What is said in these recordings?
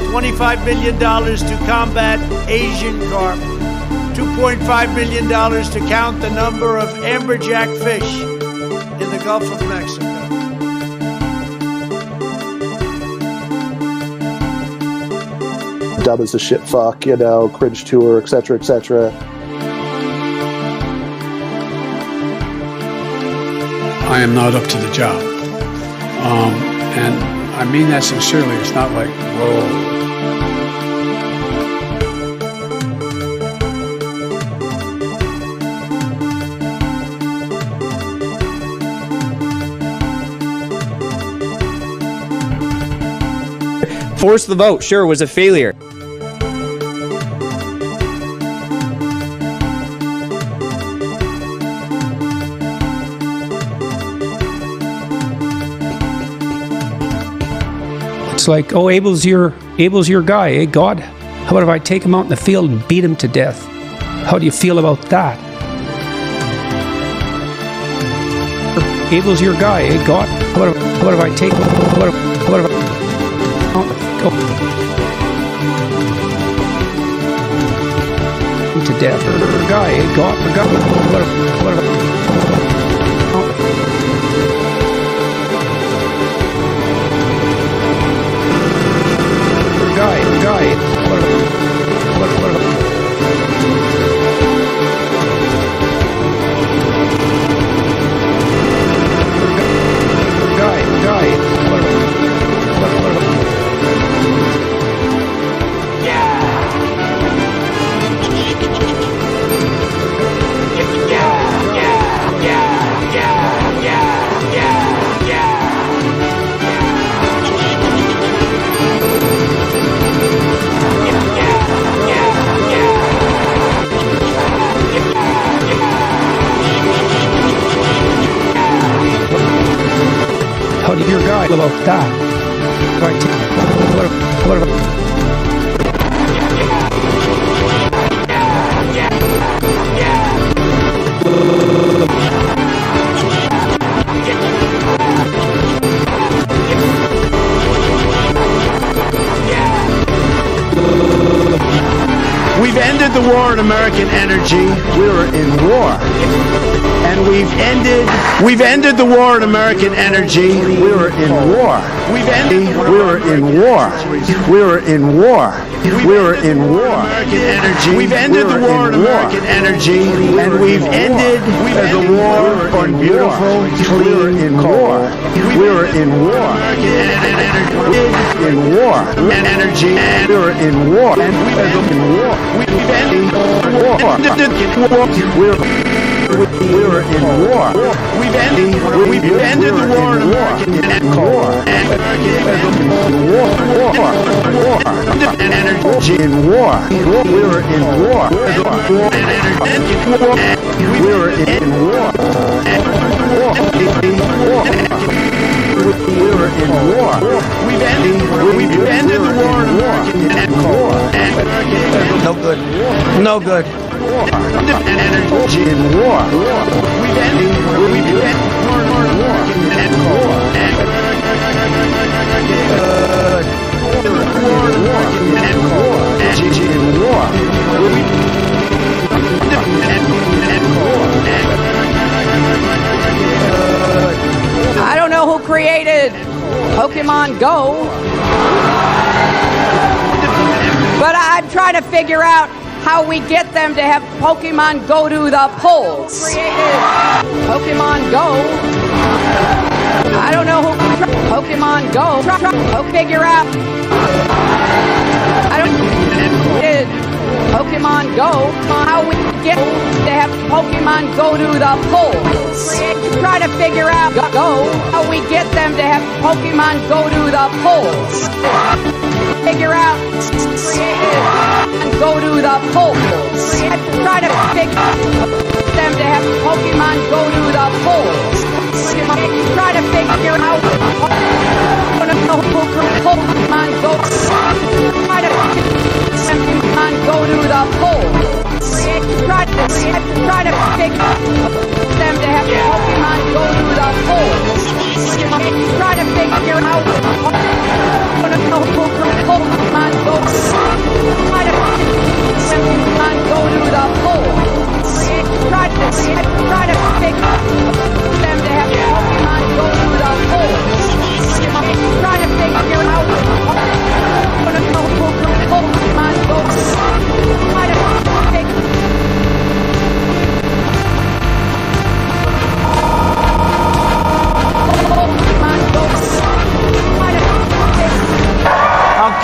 $25 million to combat Asian carp, $2.5 million to count the number of amberjack fish in the Gulf of Mexico. Dub as a shit fuck, you know, cringe tour, etc., etc. I am not up to the job. And I mean that sincerely. It's not like, whoa. Force the vote, sure, was a failure. It's like, oh, Abel's your guy, eh, God? How about if I take him out in the field and beat him to death? How do you feel about that? Abel's your guy, eh, God? How about if I take him? How about if I to death, or guy, eh, God? What if guy. How do your guy about that? We've ended the war on American energy. We're in war. And we've ended the war on American energy. We're in war. We're in war. We're in war. We're in war. We've ended the war on American energy, and we've ended the war on beautiful, clean coal. We're in war. In war. Energy. We're in war. And we're in war. We've ended the war. We're in war. We've ended the war on American energy in war. We're in war. We're in war. We're in war. We've ended the war on American. No good. No good. Energy in war. We've ended war I don't know who created Pokemon Go, but I'm trying to figure out how we get them to have Pokemon go to the polls. Created Pokemon Go. I don't know who Pokemon Go. Figure out. I don't did Pokemon Go. How we get to have Pokemon go to the polls. Try to figure out how we get them to have Pokemon go to the polls. Figure out and go to the polls. Try to figure them to have Pokemon go to the polls. Try to figure out Pokemon go. Try to Pokemon go to the polls. Try to figure them to have Pokemon go to the polls. Try to figure out Pokemon go.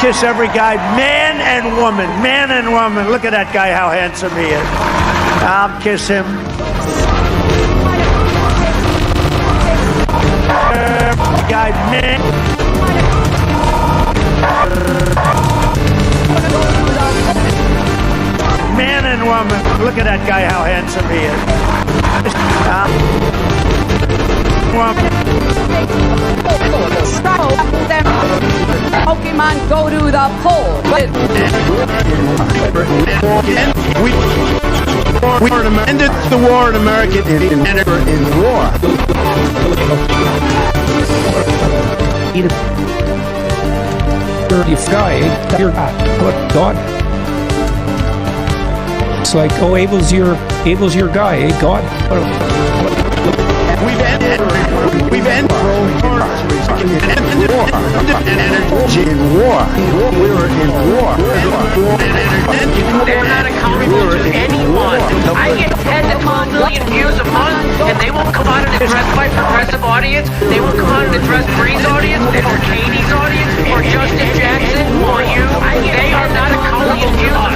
kiss every guy, man and woman, man and woman. Look at that guy, how handsome he is. I'll kiss him. Every guy, man. Man and woman. Look at that guy, how handsome he is. Pokemon go to the pole. We ended the war in America in war. You guy, your God. It's like, oh, Abel's your guy, eh, God? We've ended energy in war. We were in war. They're not accountable to anyone. I get 10 to 12 million views a month, and they won't come out and address my progressive audience. They won't come out and address Bree's audience, or Katie's audience, or Justin Jackson, or you. They are not accountable to us.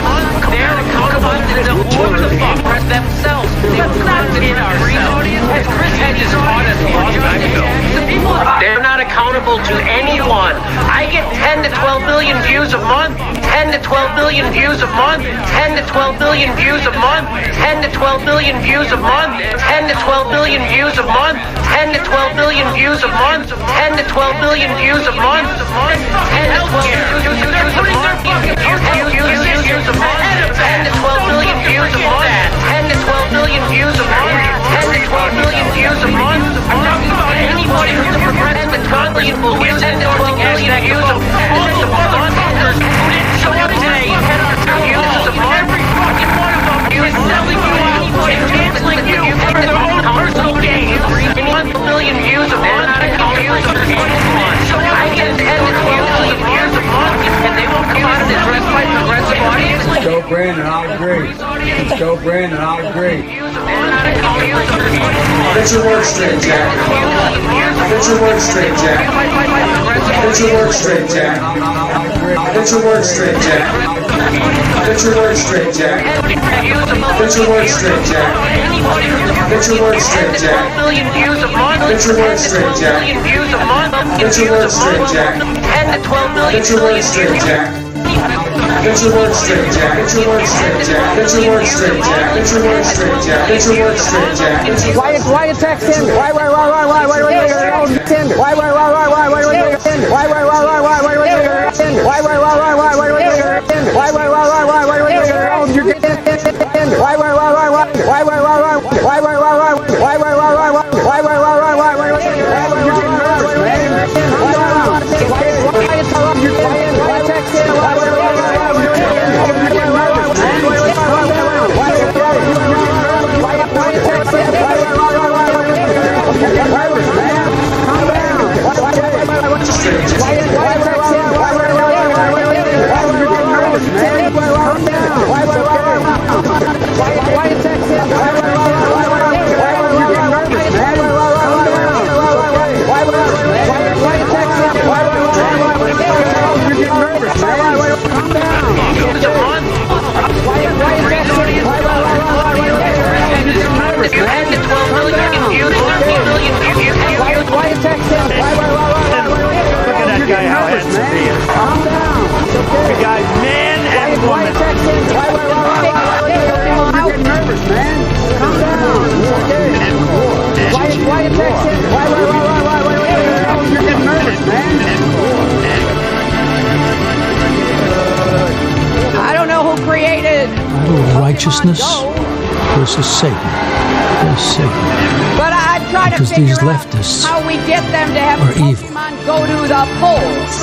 They're accountable to whoever the fuck press themselves. They will not in our Bree's audience, as Chris Hedges taught us a long time ago. They're not accountable to anyone. I get 10 to 12 million views a month. 10 to 12 million views a month. 10 to 12 million views a month. 10 to 12 million views a month. 10 to 12 million views a month. 10 to 12 million views a month. 10 to 12 million views a month. 10 to 12 million views a month. 10 to 12 million views a month. 10 to 12 million views a month. 10 to 12 million views a month. I'm talking about anybody who's a progressive and unbelievable. We're 10 to 12 million views a month. All the motherfuckers who didn't show up today and had our views a month. Every fucking one of them is selling you anybody canceling you for their own personal gain. 1 million views a month. So I get 10 to 12 million views a month, and they won't come out and address my progressive audience. Go, Brandon, I agree. Go, Brandon, I agree. Get your work straight, Jack. Get your work straight, Jack. Get your work straight, Jack. Get your work straight, Jack. Get your work straight, Jack. Get your work straight, Jack. Get your work straight, Jack. Get your work straight, Jack. Get your work straight, Jack. Get your work straight, Jack. Get your work straight, Jack. Get your work straight, Jack. Get your work straight, Jack. Get your work straight, Jack. Get your work straight, Jack. Why attack Tinder? Why Tinder? Why Tinder? Righteousness versus Satan. Versus Satan. But I try to because figure these out leftists how we get them to have are evil. Pokemon go to the polls.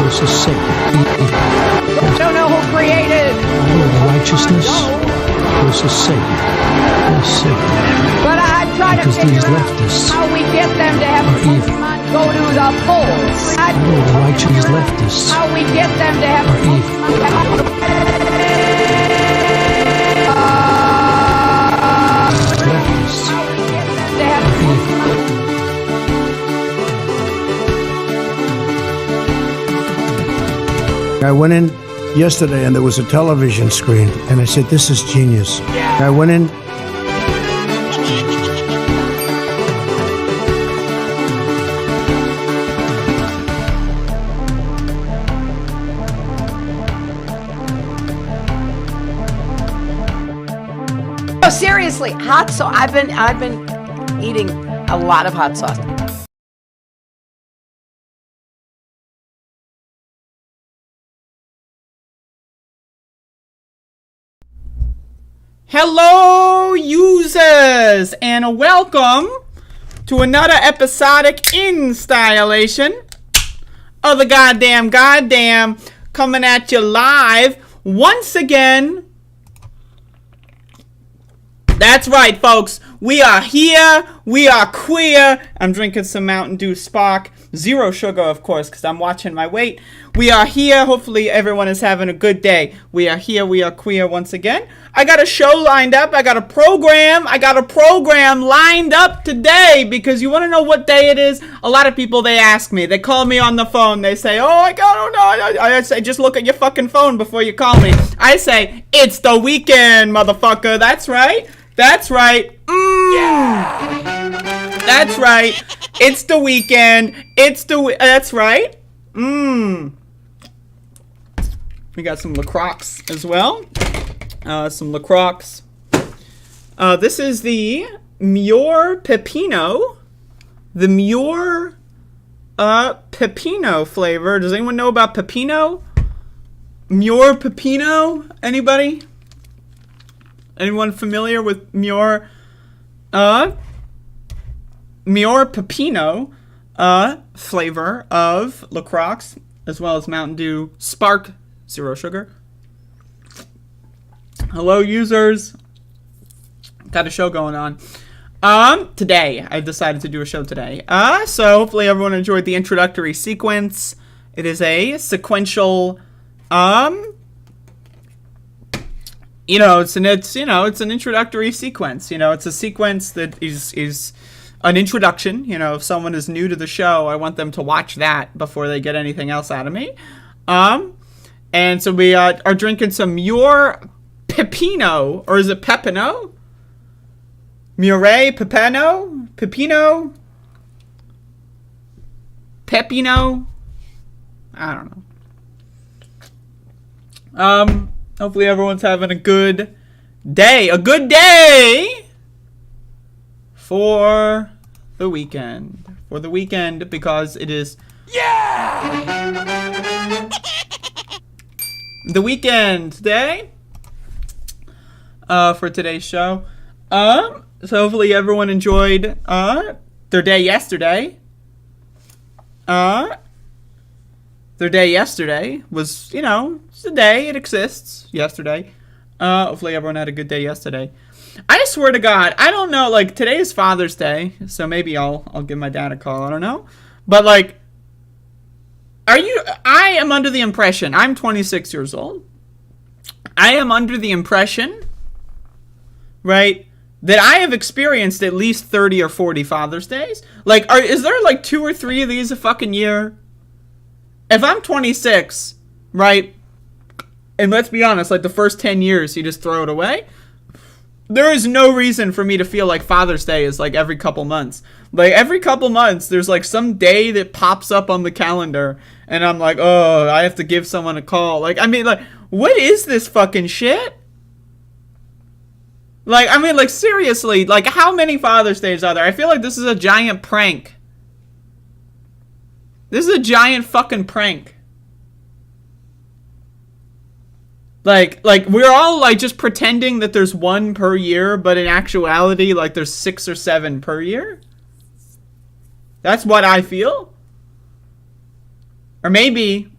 Versus Satan. I don't know who created Righteousness versus Satan. Versus Satan. But I try to Because figure these out leftists how we get them to have are evil. Pokemon go to the polls. The righteous leftists How we get them to have are evil. Leftists to have are evil. I went in yesterday and there was a television screen, and I said, "This is genius." I went in. No, seriously, hot sauce. I've been eating a lot of hot sauce. Hello, users, and welcome to another episodic InStyleAtion of the goddamn coming at you live once again. That's right, folks. We are here. We are queer. I'm drinking some Mountain Dew Spark. Zero sugar, of course, because I'm watching my weight. We are here. Hopefully, everyone is having a good day. We are here. We are queer once again. I got a show lined up. I got a program lined up today because you want to know what day it is? A lot of people, they ask me. They call me on the phone. They say, oh, I don't know. I say, just look at your fucking phone before you call me. I say, it's the weekend, motherfucker. That's right. That's right. Yeah. That's right. It's the weekend. That's right. We got some LaCroix as well. Some LaCroix. This is the Muir Pepino. The Muir Pepino flavor. Does anyone know about Pepino? Muir Pepino? Anybody? Anyone familiar with Muir Pepino flavor of LaCroix, as well as Mountain Dew Spark Zero Sugar? Hello, users. Got a show going on. Today, I decided to do a show today. So hopefully everyone enjoyed the introductory sequence. It is a sequential, it's an introductory sequence. It's a sequence that is an introduction. If someone is new to the show, I want them to watch that before they get anything else out of me. And so we are drinking some Muir Pepino, or is it Pepino? Muir Pepino? Pepino? I don't know. Hopefully everyone's having a good day. A good day for the weekend. For the weekend, because it is... Yeah! The weekend day. For today's show. So hopefully everyone enjoyed their day yesterday. Their day yesterday was, it's a day. It exists. Yesterday. Hopefully everyone had a good day yesterday. I swear to God, I don't know, today is Father's Day, so maybe I'll give my dad a call. I don't know. But, I am under the impression, I'm 26 years old. I am under the impression, right, that I have experienced at least 30 or 40 Father's Days. Is there 2 or 3 of these a fucking year? If I'm 26, right, and let's be honest, the first 10 years, you just throw it away. There is no reason for me to feel like Father's Day is every couple months. Every couple months, there's some day that pops up on the calendar, and I'm like, oh, I have to give someone a call. What is this fucking shit? Seriously, how many Father's Days are there? I feel like this is a giant prank. This is a giant fucking prank. We're all, just pretending that there's one per year, but in actuality, there's 6 or 7 per year. That's what I feel. Or maybe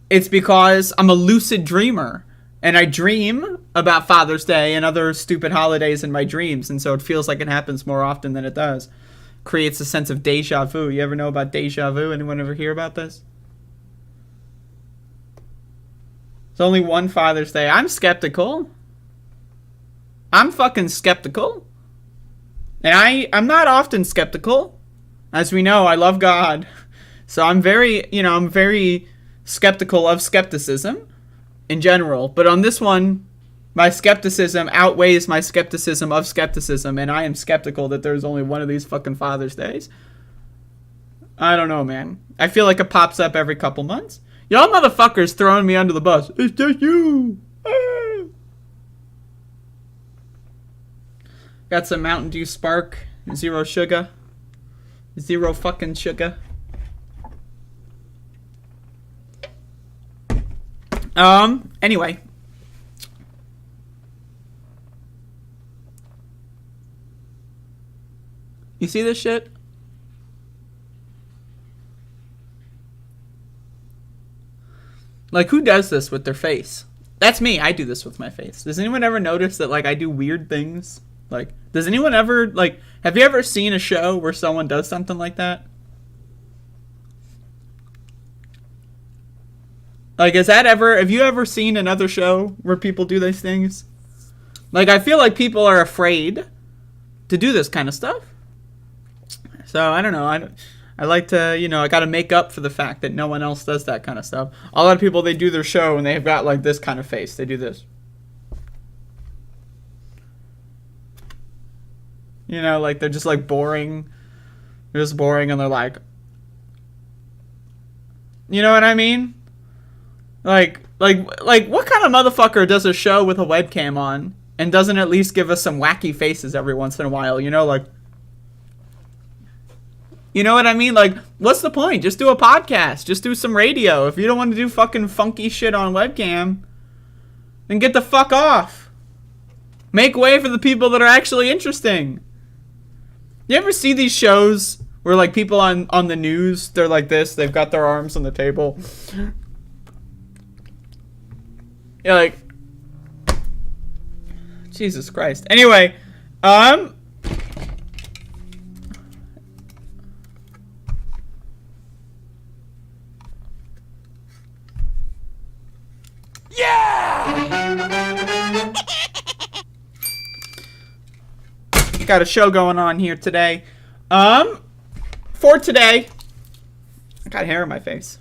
it's because I'm a lucid dreamer, and I dream about Father's Day and other stupid holidays in my dreams, and so it feels like it happens more often than it does. Creates a sense of deja vu. You ever know about deja vu? Anyone ever hear about this? It's only one Father's Day. I'm skeptical. I'm fucking skeptical. And I'm not often skeptical. As we know, I love God. So I'm very skeptical of skepticism in general. But on this one, my skepticism outweighs my skepticism of skepticism, and I am skeptical that there's only one of these fucking Father's Days. I don't know, man. I feel like it pops up every couple months. Y'all motherfuckers throwing me under the bus. It's just you. Ah. Got some Mountain Dew Spark. 0 sugar. 0 fucking sugar. Anyway. You see this shit? Like, who does this with their face? That's me. I do this with my face. Does anyone ever notice that, like, I do weird things? Like, does anyone ever, like, have you ever seen a show where someone does something like that? Like, have you ever seen another show where people do these things? Like, I feel like people are afraid to do this kind of stuff. So, I don't know. I like to, I got to make up for the fact that no one else does that kind of stuff. A lot of people, they do their show and they've got, like, this kind of face. They do this. Like, they're just, like, boring. They're just boring and they're like... You know what I mean? Like, what kind of motherfucker does a show with a webcam on and doesn't at least give us some wacky faces every once in a while? Like... You know what I mean? Like, what's the point? Just do a podcast. Just do some radio. If you don't want to do fucking funky shit on webcam, then get the fuck off. Make way for the people that are actually interesting. You ever see these shows where, like, people on the news, they're like this, they've got their arms on the table. You're like, Jesus Christ. Anyway, got a show going on here today. For today, I got hair in my face.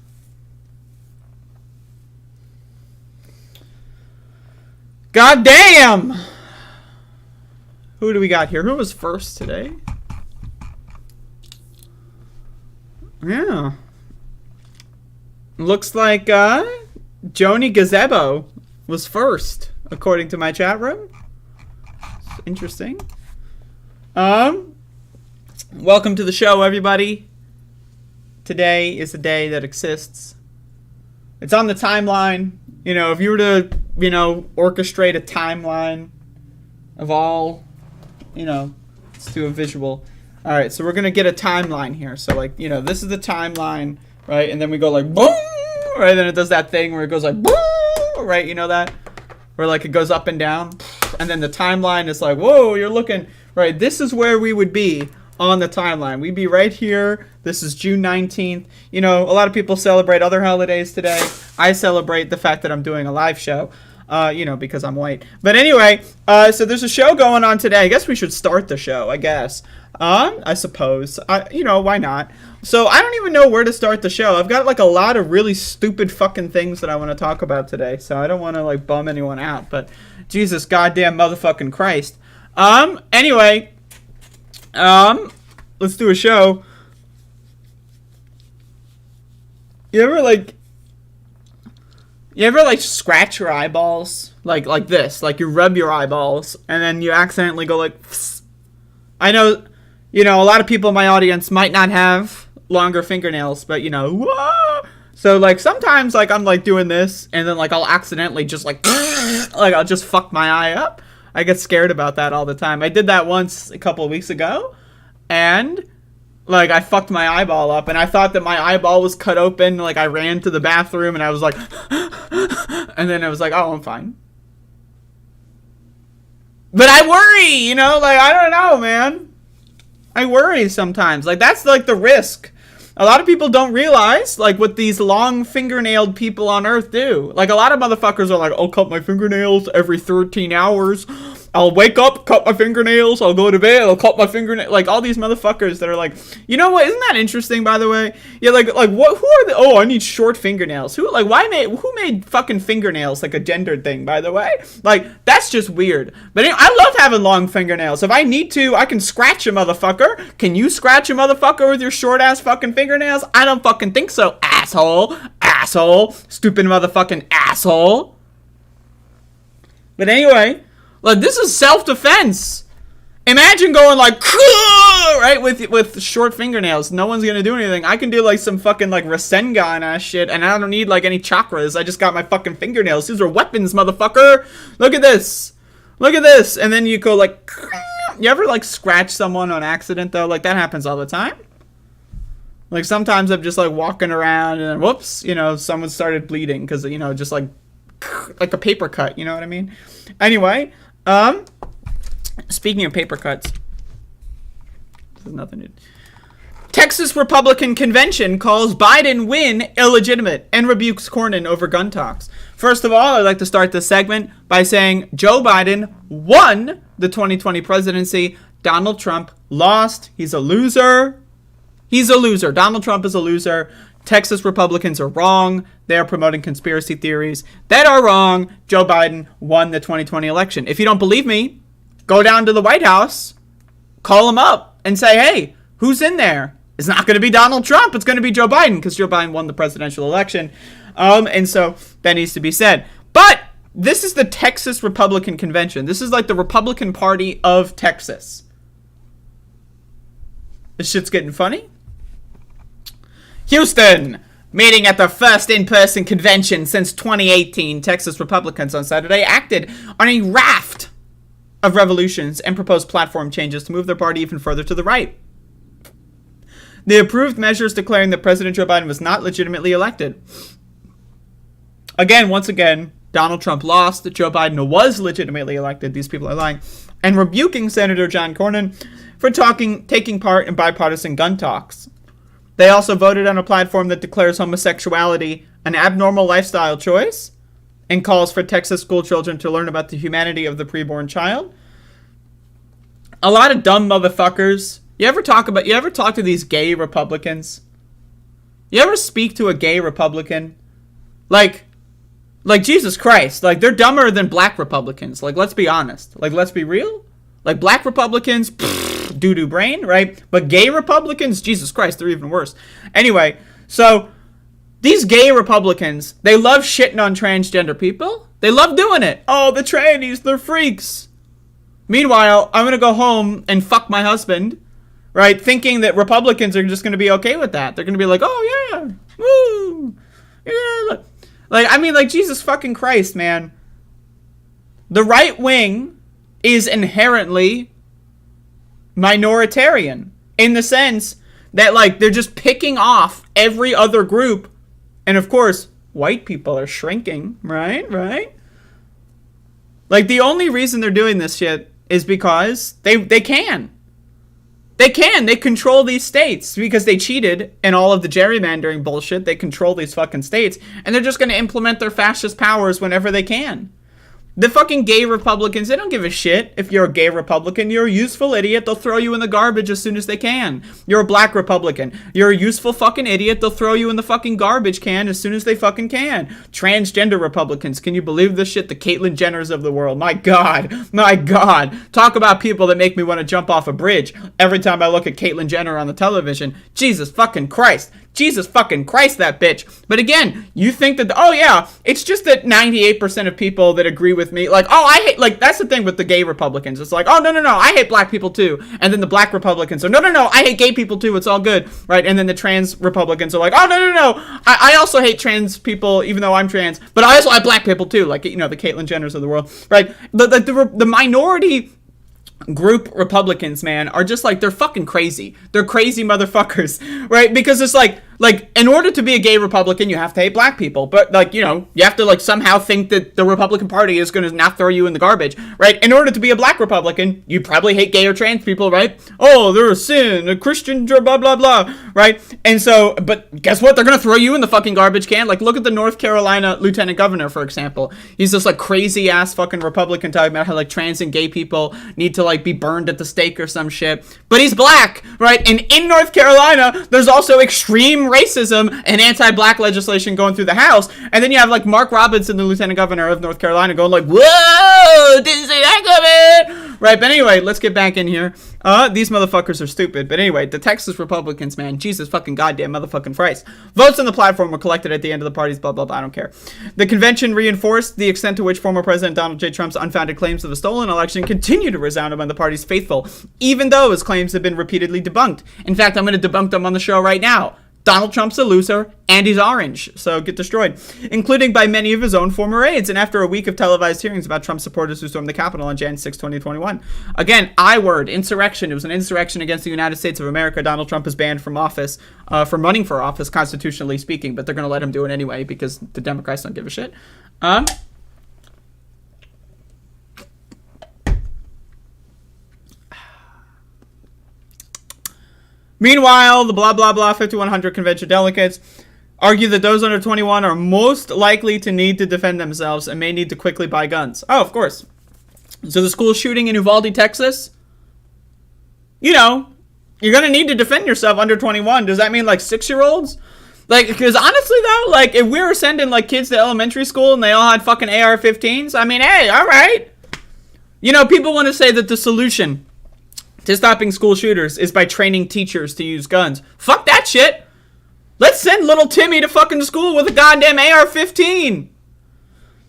God damn! Who do we got here? Who was first today? Yeah. Looks like, Joni Gazebo was first, according to my chat room. Interesting. Welcome to the show, everybody. Today is a day that exists. It's on the timeline. If you were to, orchestrate a timeline of all, let's do a visual. All right, so we're going to get a timeline here. So, like, this is the timeline, right? And then we go like, boom, right? Then it does that thing where it goes like, boom, right? You know that? Where, like, it goes up and down. And then the timeline is like, whoa, you're looking... Right, this is where we would be on the timeline. We'd be right here. This is June 19th. A lot of people celebrate other holidays today. I celebrate the fact that I'm doing a live show, because I'm white. But anyway, so there's a show going on today. I guess we should start the show, I guess. I suppose. Why not? So I don't even know where to start the show. I've got, like, a lot of really stupid fucking things that I want to talk about today. So I don't want to, like, bum anyone out. But Jesus goddamn motherfucking Christ. Anyway, let's do a show. You ever scratch your eyeballs? Like this, like you rub your eyeballs and then you accidentally go like, pfft. I know, a lot of people in my audience might not have longer fingernails, but whoa! So, like, sometimes, like, I'm, like, doing this and then, like, I'll accidentally just, like, I'll just fuck my eye up. I get scared about that all the time. I did that once a couple of weeks ago, and, like, I fucked my eyeball up, and I thought that my eyeball was cut open. Like, I ran to the bathroom, and I was like, and then I was like, oh, I'm fine. But I worry, you know, like, I don't know, man. I worry sometimes. Like, that's, like, the risk. A lot of people don't realize, like, what these long fingernailed people on Earth do. Like, a lot of motherfuckers are like, I'll cut my fingernails every 13 hours. I'll wake up, cut my fingernails. I'll go to bed, I'll cut my fingernails. Like, all these motherfuckers that are like, you know what? Isn't that interesting, by the way? Yeah, like what? Who are the? Oh, I need short fingernails. Who? Like, who made fucking fingernails like a gendered thing? By the way, like, that's just weird. But anyway, I love having long fingernails. If I need to, I can scratch a motherfucker. Can you scratch a motherfucker with your short ass fucking fingernails? I don't fucking think so, asshole. Asshole. Stupid motherfucking asshole. But anyway. Like, this is self-defense. Imagine going like, right, with short fingernails. No one's gonna do anything. I can do like some fucking like Rasengan ass shit, and I don't need like any chakras. I just got my fucking fingernails. These are weapons, motherfucker. Look at this. Look at this. And then you go like, you ever like scratch someone on accident though? Like, that happens all the time. Like, sometimes I'm just like walking around and then whoops, you know, someone started bleeding because, you know, just like a paper cut. You know what I mean? Anyway. Speaking of paper cuts, this is nothing new. Texas Republican Convention calls Biden win illegitimate and rebukes Cornyn over gun talks. First of all, I'd like to start this segment by saying Joe Biden won the 2020 presidency. Donald Trump lost. He's a loser. He's a loser. Donald Trump is a loser. Texas Republicans are wrong. They are promoting conspiracy theories that are wrong. Joe Biden won the 2020 election. If you don't believe me, go down to the White House, call him up, and say, hey, who's in there? It's not going to be Donald Trump. It's going to be Joe Biden because Joe Biden won the presidential election. And so that needs to be said. But this is the Texas Republican Convention. This is like the Republican Party of Texas. This shit's getting funny. Houston, meeting at the first in-person convention since 2018, Texas Republicans on Saturday acted on a raft of revolutions and proposed platform changes to move their party even further to the right. They approved measures declaring that President Joe Biden was not legitimately elected. Once again, Donald Trump lost. Joe Biden was legitimately elected. These people are lying. And rebuking Senator John Cornyn for taking part in bipartisan gun talks. They also voted on a platform that declares homosexuality an abnormal lifestyle choice and calls for Texas school children to learn about the humanity of the preborn child. A lot of dumb motherfuckers. You ever talk to these gay Republicans? You ever speak to a gay Republican? Like Jesus Christ. Like, they're dumber than black Republicans. Like, let's be honest. Like, let's be real. Like, black Republicans, doo-doo brain, right? But gay Republicans, Jesus Christ, they're even worse. Anyway, so these gay Republicans, they love shitting on transgender people. They love doing it. Oh, the trannies, they're freaks. Meanwhile, I'm going to go home and fuck my husband, right? Thinking that Republicans are just going to be okay with that. They're going to be like, oh, yeah, woo, yeah. Like, I mean, like, Jesus fucking Christ, man. The right wing is inherently minoritarian in the sense that, like, they're just picking off every other group. And, of course, white people are shrinking, right? Like, the only reason they're doing this shit is because they can. They control these states because they cheated in all of the gerrymandering bullshit. They control these fucking states, and they're just going to implement their fascist powers whenever they can. The fucking gay Republicans, they don't give a shit if you're a gay Republican. You're a useful idiot. They'll throw you in the garbage as soon as they can. You're a black Republican. You're a useful fucking idiot. They'll throw you in the fucking garbage can as soon as they fucking can. Transgender Republicans, can you believe this shit? The Caitlyn Jenners of the world. My God. Talk about people that make me want to jump off a bridge every time I look at Caitlyn Jenner on the television. Jesus fucking Christ. Jesus fucking Christ, that bitch. But again, you think that, oh yeah, it's just that 98% of people that agree with me, like, oh, I hate, like, that's the thing with the gay Republicans. It's like, oh, no, I hate black people too. And then the black Republicans are, no, I hate gay people too. It's all good, right? And then the trans Republicans are like, oh, no. I also hate trans people, even though I'm trans, but I also like black people too. Like, you know, the Caitlyn Jenners of the world, right? The minority group Republicans, man, are just like, they're fucking crazy. They're crazy motherfuckers, right? Because it's like, Like, in order to be a gay Republican, you have to hate black people. But, like, you know, you have to, like, somehow think that the Republican Party is going to not throw you in the garbage, right? In order to be a black Republican, you probably hate gay or trans people, right? Oh, they're a sin, a Christian, blah, blah, blah, right? And so, but guess what? They're going to throw you in the fucking garbage can. Like, look at the North Carolina lieutenant governor, for example. He's this, like, crazy-ass fucking Republican talking about how, like, trans and gay people need to, like, be burned at the stake or some shit. But he's black, right? And in North Carolina, there's also extreme racism and anti-black legislation going through the House, and then you have like Mark Robinson, the lieutenant governor of North Carolina, going like, whoa, didn't see that coming, right? But anyway, let's get back in here. These motherfuckers are stupid. But anyway, the Texas Republicans, man, Jesus fucking goddamn motherfucking Christ. Votes on the platform were collected at the end of the party's blah, blah, blah, I don't care. The convention reinforced the extent to which former President Donald J. Trump's unfounded claims of a stolen election continue to resound among the party's faithful, even though his claims have been repeatedly debunked. In fact, I'm going to debunk them on the show right now. Donald Trump's a loser, and he's orange, so get destroyed, including by many of his own former aides, and after a week of televised hearings about Trump supporters who stormed the Capitol on Jan 6, 2021. Again, I-word, insurrection. It was an insurrection against the United States of America. Donald Trump is banned from office, from running for office, constitutionally speaking, but they're going to let him do it anyway because the Democrats don't give a shit. Meanwhile, the blah, blah, blah 5,100 convention delegates argue that those under 21 are most likely to need to defend themselves and may need to quickly buy guns. Oh, of course. So the school shooting in Uvalde, Texas, you know, you're going to need to defend yourself under 21. Does that mean like 6-year-olds? Like, because honestly though, like if we were sending like kids to elementary school and they all had fucking AR-15s, I mean, hey, all right. You know, people want to say that the solution to stopping school shooters is by training teachers to use guns. Fuck that shit. Let's send little Timmy to fucking school with a goddamn AR-15.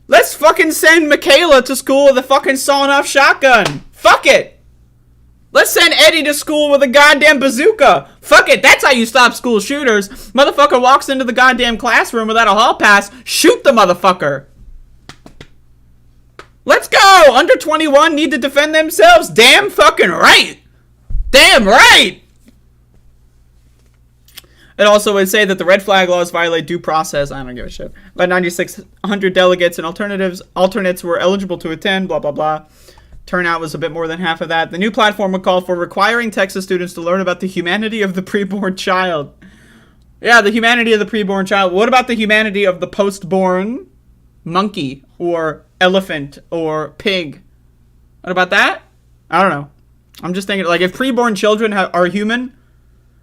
Let's fucking send Michaela to school with a fucking sawn-off shotgun. Fuck it. Let's send Eddie to school with a goddamn bazooka. Fuck it. That's how you stop school shooters. Motherfucker walks into the goddamn classroom without a hall pass. Shoot the motherfucker. Let's go. Under 21 need to defend themselves. Damn fucking right. Damn right! It also would say that the red flag laws violate due process. I don't give a shit. About 9,600 delegates and alternates were eligible to attend, blah, blah, blah. Turnout was a bit more than half of that. The new platform would call for requiring Texas students to learn about the humanity of the preborn child. Yeah, the humanity of the preborn child. What about the humanity of the postborn monkey or elephant or pig? What about that? I don't know. I'm just thinking, like, if preborn children are human,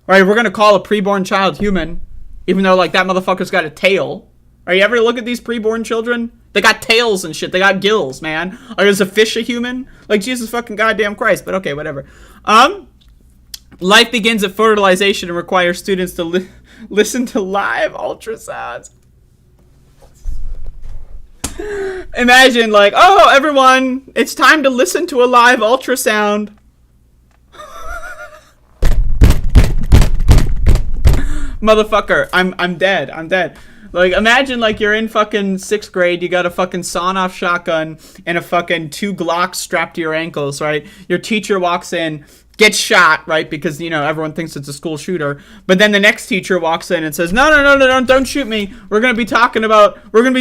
right, we're going to call a preborn child human, even though, like, that motherfucker's got a tail. Right, you ever look at these preborn children? They got tails and shit. They got gills, man. Like, is a fish a human? Like, Jesus fucking goddamn Christ. But, okay, whatever. Life begins at fertilization and requires students to listen to live ultrasounds. Imagine, like, oh, everyone, it's time to listen to a live ultrasound. Motherfucker, I'm dead. I'm dead. Like, imagine, like, you're in fucking 6th grade, you got a fucking sawn-off shotgun and a fucking 2 Glocks strapped to your ankles, right? Your teacher walks in, gets shot, right? Because, you know, everyone thinks it's a school shooter. But then the next teacher walks in and says, no, don't shoot me. We're going to be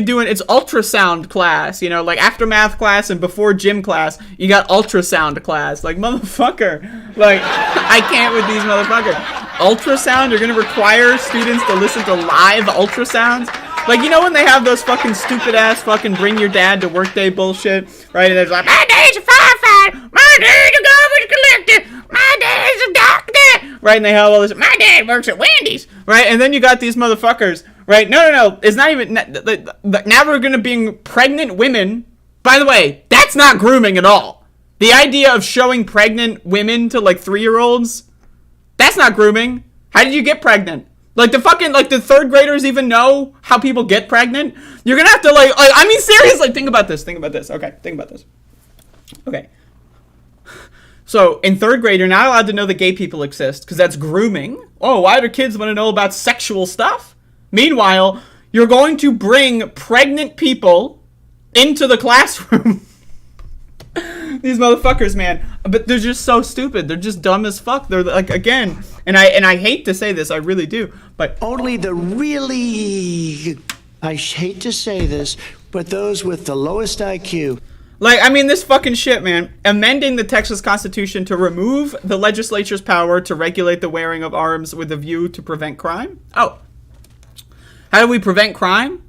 doing, it's ultrasound class, you know, like after math class and before gym class, you got ultrasound class. Like, motherfucker. Like, I can't with these motherfuckers. Ultrasound? You're going to require students to listen to live ultrasounds? Like, you know when they have those fucking stupid-ass fucking bring your dad to work day bullshit, right? And they're like, my dad's a firefighter, my dad's a garbage collector, my dad's a doctor, right? And they have all this, my dad works at Wendy's, right? And then you got these motherfuckers, right? No, it's not even, now we're gonna be pregnant women. By the way, that's not grooming at all. The idea of showing pregnant women to, like, 3-year-olds, that's not grooming. How did you get pregnant? Like, the fucking, like, the 3rd graders even know how people get pregnant? You're gonna have to, like, I mean, seriously, think about this. Okay, think about this. Okay. So, in 3rd grade, you're not allowed to know that gay people exist, because that's grooming. Oh, why do kids want to know about sexual stuff? Meanwhile, you're going to bring pregnant people into the classroom These motherfuckers, man. But they're just so stupid. They're just dumb as fuck. They're like, again, and I hate to say this, I really do, but only the really, I hate to say this, but those with the lowest IQ. Like, I mean, this fucking shit, man. Amending the Texas Constitution to remove the legislature's power to regulate the wearing of arms with a view to prevent crime. Oh. How do we prevent crime?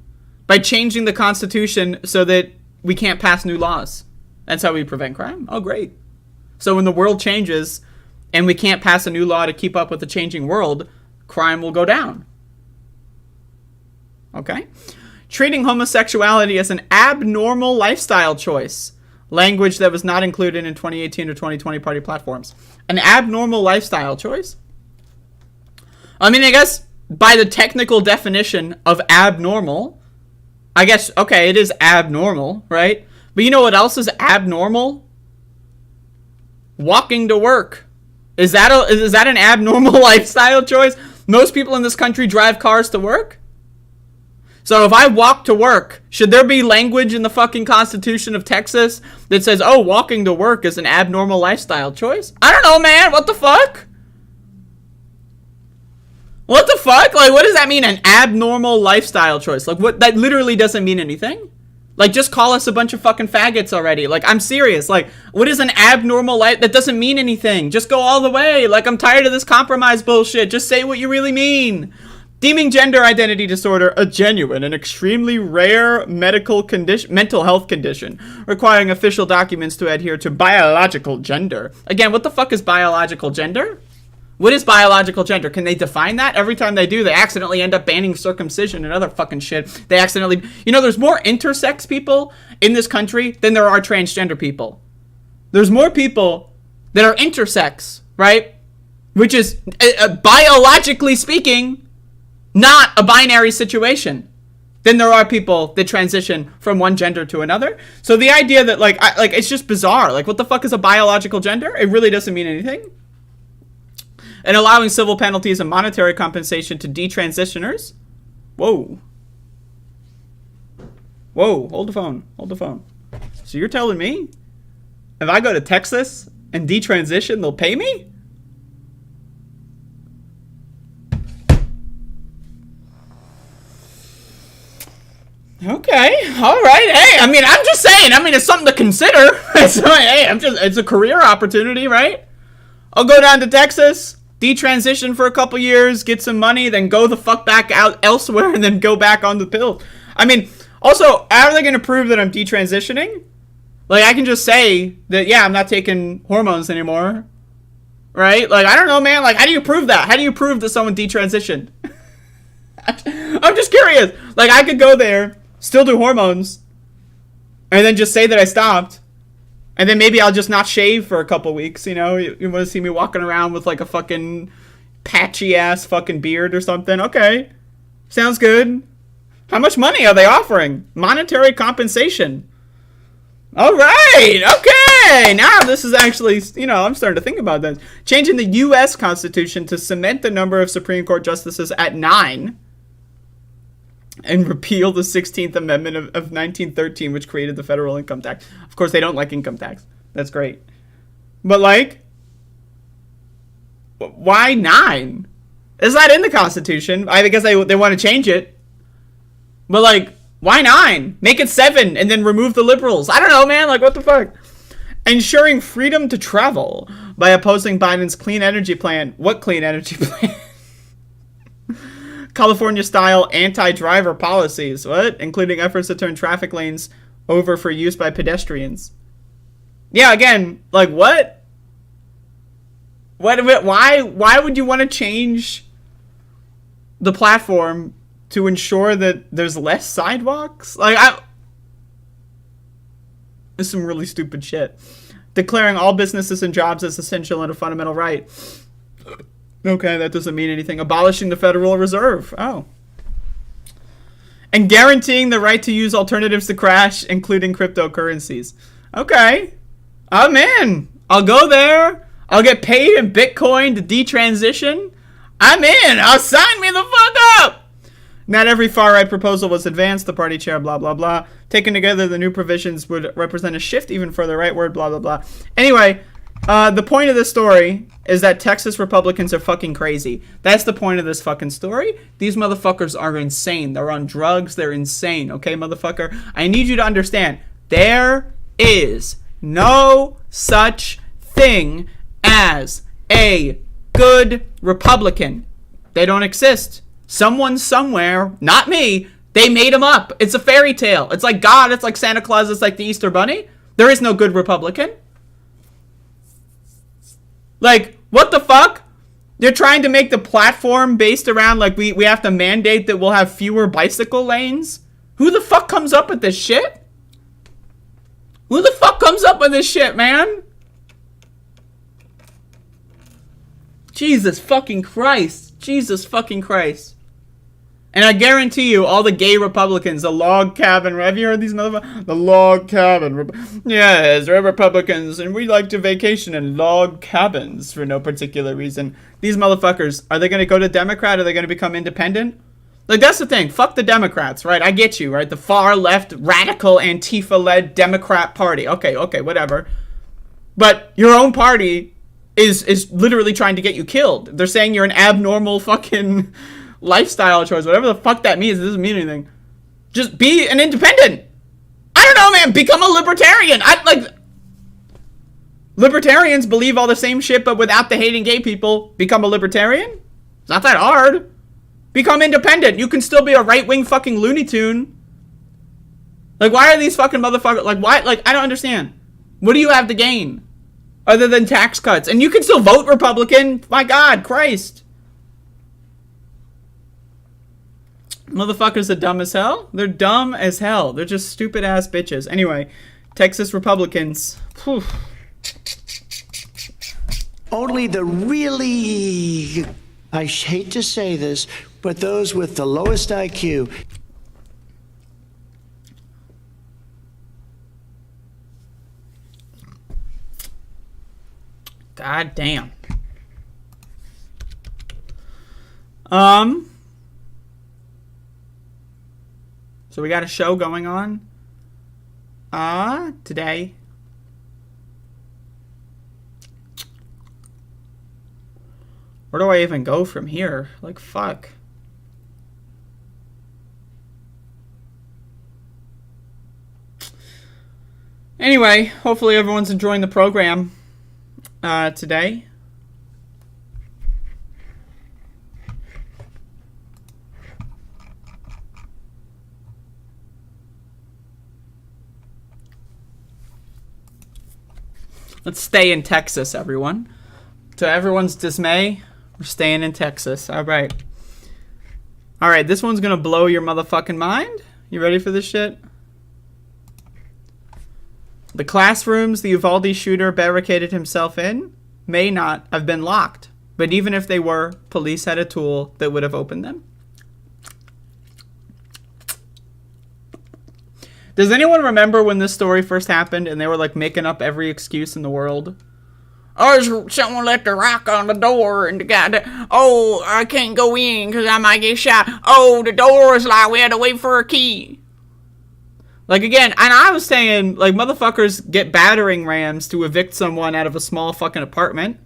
By changing the Constitution so that we can't pass new laws. That's how we prevent crime? Oh, great. So when the world changes and we can't pass a new law to keep up with the changing world, crime will go down. Okay? Treating homosexuality as an abnormal lifestyle choice. Language that was not included in 2018 or 2020 party platforms. An abnormal lifestyle choice? I mean, I guess by the technical definition of abnormal, I guess, okay, it is abnormal, right? But you know what else is abnormal? Walking to work. Is that an abnormal lifestyle choice? Most people in this country drive cars to work. So if I walk to work, should there be language in the fucking Constitution of Texas that says, oh, walking to work is an abnormal lifestyle choice? I don't know, man. What the fuck? What the fuck? Like, what does that mean, an abnormal lifestyle choice? Like, what? That literally doesn't mean anything. Like, just call us a bunch of fucking faggots already. Like, I'm serious. Like, what is an abnormal life? That doesn't mean anything. Just go all the way. Like, I'm tired of this compromise bullshit. Just say what you really mean. Deeming gender identity disorder a genuine and extremely rare mental health condition, requiring official documents to adhere to biological gender. Again, what the fuck is biological gender? What is biological gender? Can they define that? Every time they do, they accidentally end up banning circumcision and other fucking shit. They accidentally... You know, there's more intersex people in this country than there are transgender people. There's more people that are intersex, right? Which is, biologically speaking, not a binary situation. Then there are people that transition from one gender to another. So the idea that, like, it's just bizarre. Like, what the fuck is a biological gender? It really doesn't mean anything. And allowing civil penalties and monetary compensation to detransitioners. Whoa. Whoa, hold the phone. Hold the phone. So you're telling me if I go to Texas and detransition, they'll pay me? Okay, all right. Hey, I mean, I'm just saying. I mean, it's something to consider. Hey, it's a career opportunity, right? I'll go down to Texas, detransition for a couple years, get some money, then go the fuck back out elsewhere, and then go back on the pill. I mean, also, how are they going to prove that I'm detransitioning? Like, I can just say that, yeah, I'm not taking hormones anymore, right? Like, I don't know, man. Like, how do you prove that? How do you prove that someone detransitioned? I'm just curious. Like, I could go there, still do hormones, and then just say that I stopped, and then maybe I'll just not shave for a couple weeks, you know? You want to see me walking around with, like, a fucking patchy-ass fucking beard or something? Okay. Sounds good. How much money are they offering? Monetary compensation. All right. Okay. Now this is actually, you know, I'm starting to think about this. Changing the U.S. Constitution to cement the number of Supreme Court justices at 9 and repeal the 16th Amendment of 1913, which created the federal income tax. Of course, they don't like income tax. That's great. But, like, why 9? It's not in the Constitution. I guess they want to change it. But, like, why 9? Make it 7 and then remove the liberals. I don't know, man. Like, what the fuck? Ensuring freedom to travel by opposing Biden's clean energy plan. What clean energy plan? California-style anti-driver policies. What? Including efforts to turn traffic lanes over for use by pedestrians. Yeah, again, like, what? Why would you want to change the platform to ensure that there's less sidewalks? Like, this is some really stupid shit. Declaring all businesses and jobs as essential and a fundamental right. Okay, that doesn't mean anything. Abolishing the Federal Reserve. Oh. And guaranteeing the right to use alternatives to cash, including cryptocurrencies. Okay. I'm in. I'll go there. I'll get paid in Bitcoin to detransition. I'm in. I'll sign me the fuck up. Not every far-right proposal was advanced, the party chair, blah, blah, blah. Taken together, the new provisions would represent a shift even further rightward, blah, blah, blah. Anyway, the point of this story is that Texas Republicans are fucking crazy. That's the point of this fucking story. These motherfuckers are insane. They're on drugs. They're insane. Okay, motherfucker? I need you to understand. There is no such thing as a good Republican. They don't exist. Someone somewhere, not me, they made them up. It's a fairy tale. It's like God. It's like Santa Claus. It's like the Easter Bunny. There is no good Republican. Like, what the fuck? They're trying to make the platform based around, like, we have to mandate that we'll have fewer bicycle lanes. Who the fuck comes up with this shit? Who the fuck comes up with this shit, man? Jesus fucking Christ. Jesus fucking Christ. And I guarantee you, all the gay Republicans, the log cabin, have you heard these motherfuckers? The log cabin. Yes, we're Republicans, and we like to vacation in log cabins for no particular reason. These motherfuckers, are they going to go to Democrat? Are they going to become independent? Like, that's the thing. Fuck the Democrats, right? I get you, right? The far left, radical, Antifa-led Democrat party. Okay, whatever. But your own party is literally trying to get you killed. They're saying you're an abnormal fucking lifestyle choice, whatever the fuck that means. It doesn't mean anything. Just be an independent. I don't know, man. Become a libertarian. Libertarians believe all the same shit, but without the hating gay people. Become a libertarian? It's not that hard. Become independent. You can still be a right-wing fucking Looney Tune. Like, why are these fucking motherfuckers, like, why, like, I don't understand. What do you have to gain? Other than tax cuts. And you can still vote Republican. My God, Christ. Motherfuckers are dumb as hell. They're dumb as hell. They're just stupid ass bitches. Anyway, Texas Republicans. Whew. Only the really, I hate to say this, but those with the lowest IQ. God damn. So we got a show going on today. Where do I even go from here? Like, fuck. Anyway, hopefully everyone's enjoying the program today. Let's stay in Texas, everyone. To everyone's dismay, we're staying in Texas. All right. All right, this one's going to blow your motherfucking mind. You ready for this shit? The classrooms the Uvalde shooter barricaded himself in may not have been locked. But even if they were, police had a tool that would have opened them. Does anyone remember when this story first happened and they were like making up every excuse in the world? Oh, someone left a rock on the door and the guy, oh, I can't go in because I might get shot. Oh, the door is locked. We had to wait for a key. Like, again, and I was saying, like, motherfuckers get battering rams to evict someone out of a small fucking apartment.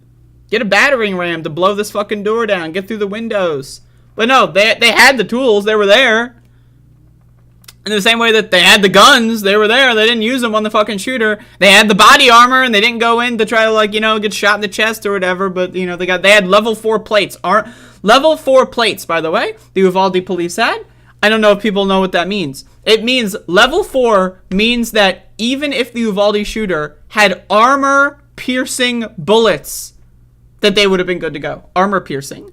Get a battering ram to blow this fucking door down. Get through the windows. But no, they had the tools. They were there. In the same way that they had the guns, they were there. They didn't use them on the fucking shooter. They had the body armor, and they didn't go in to try to, like, you know, get shot in the chest or whatever. But, you know, they had level 4 plates. Level 4 plates, by the way, the Uvalde police had. I don't know if people know what that means. It means level 4 means that even if the Uvalde shooter had armor-piercing bullets, that they would have been good to go. Armor-piercing.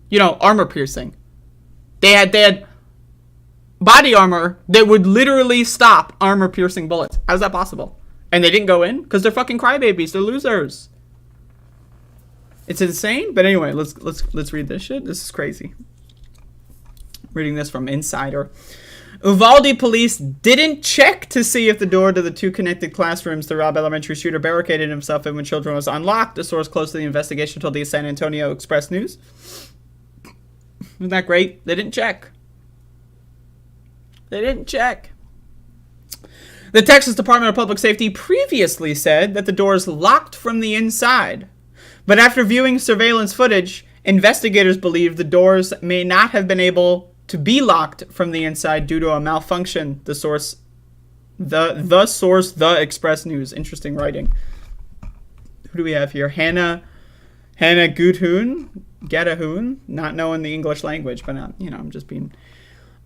You know, armor-piercing. They had body armor that would literally stop armor-piercing bullets. How's that possible? And they didn't go in? Because they're fucking crybabies. They're losers. It's insane. But anyway, let's read this shit. This is crazy. Reading this from Insider. Uvalde police didn't check to see if the door to the 2 connected classrooms the Robb Elementary shooter barricaded himself in when children was unlocked. A source close to the investigation told the San Antonio Express News. Isn't that great? They didn't check. They didn't check. The Texas Department of Public Safety previously said that the doors locked from the inside. But after viewing surveillance footage, investigators believe the doors may not have been able to be locked from the inside due to a malfunction. The source, The Express News. Interesting writing. Who do we have here? Hannah Getahoon, not knowing the English language, but I'm just being...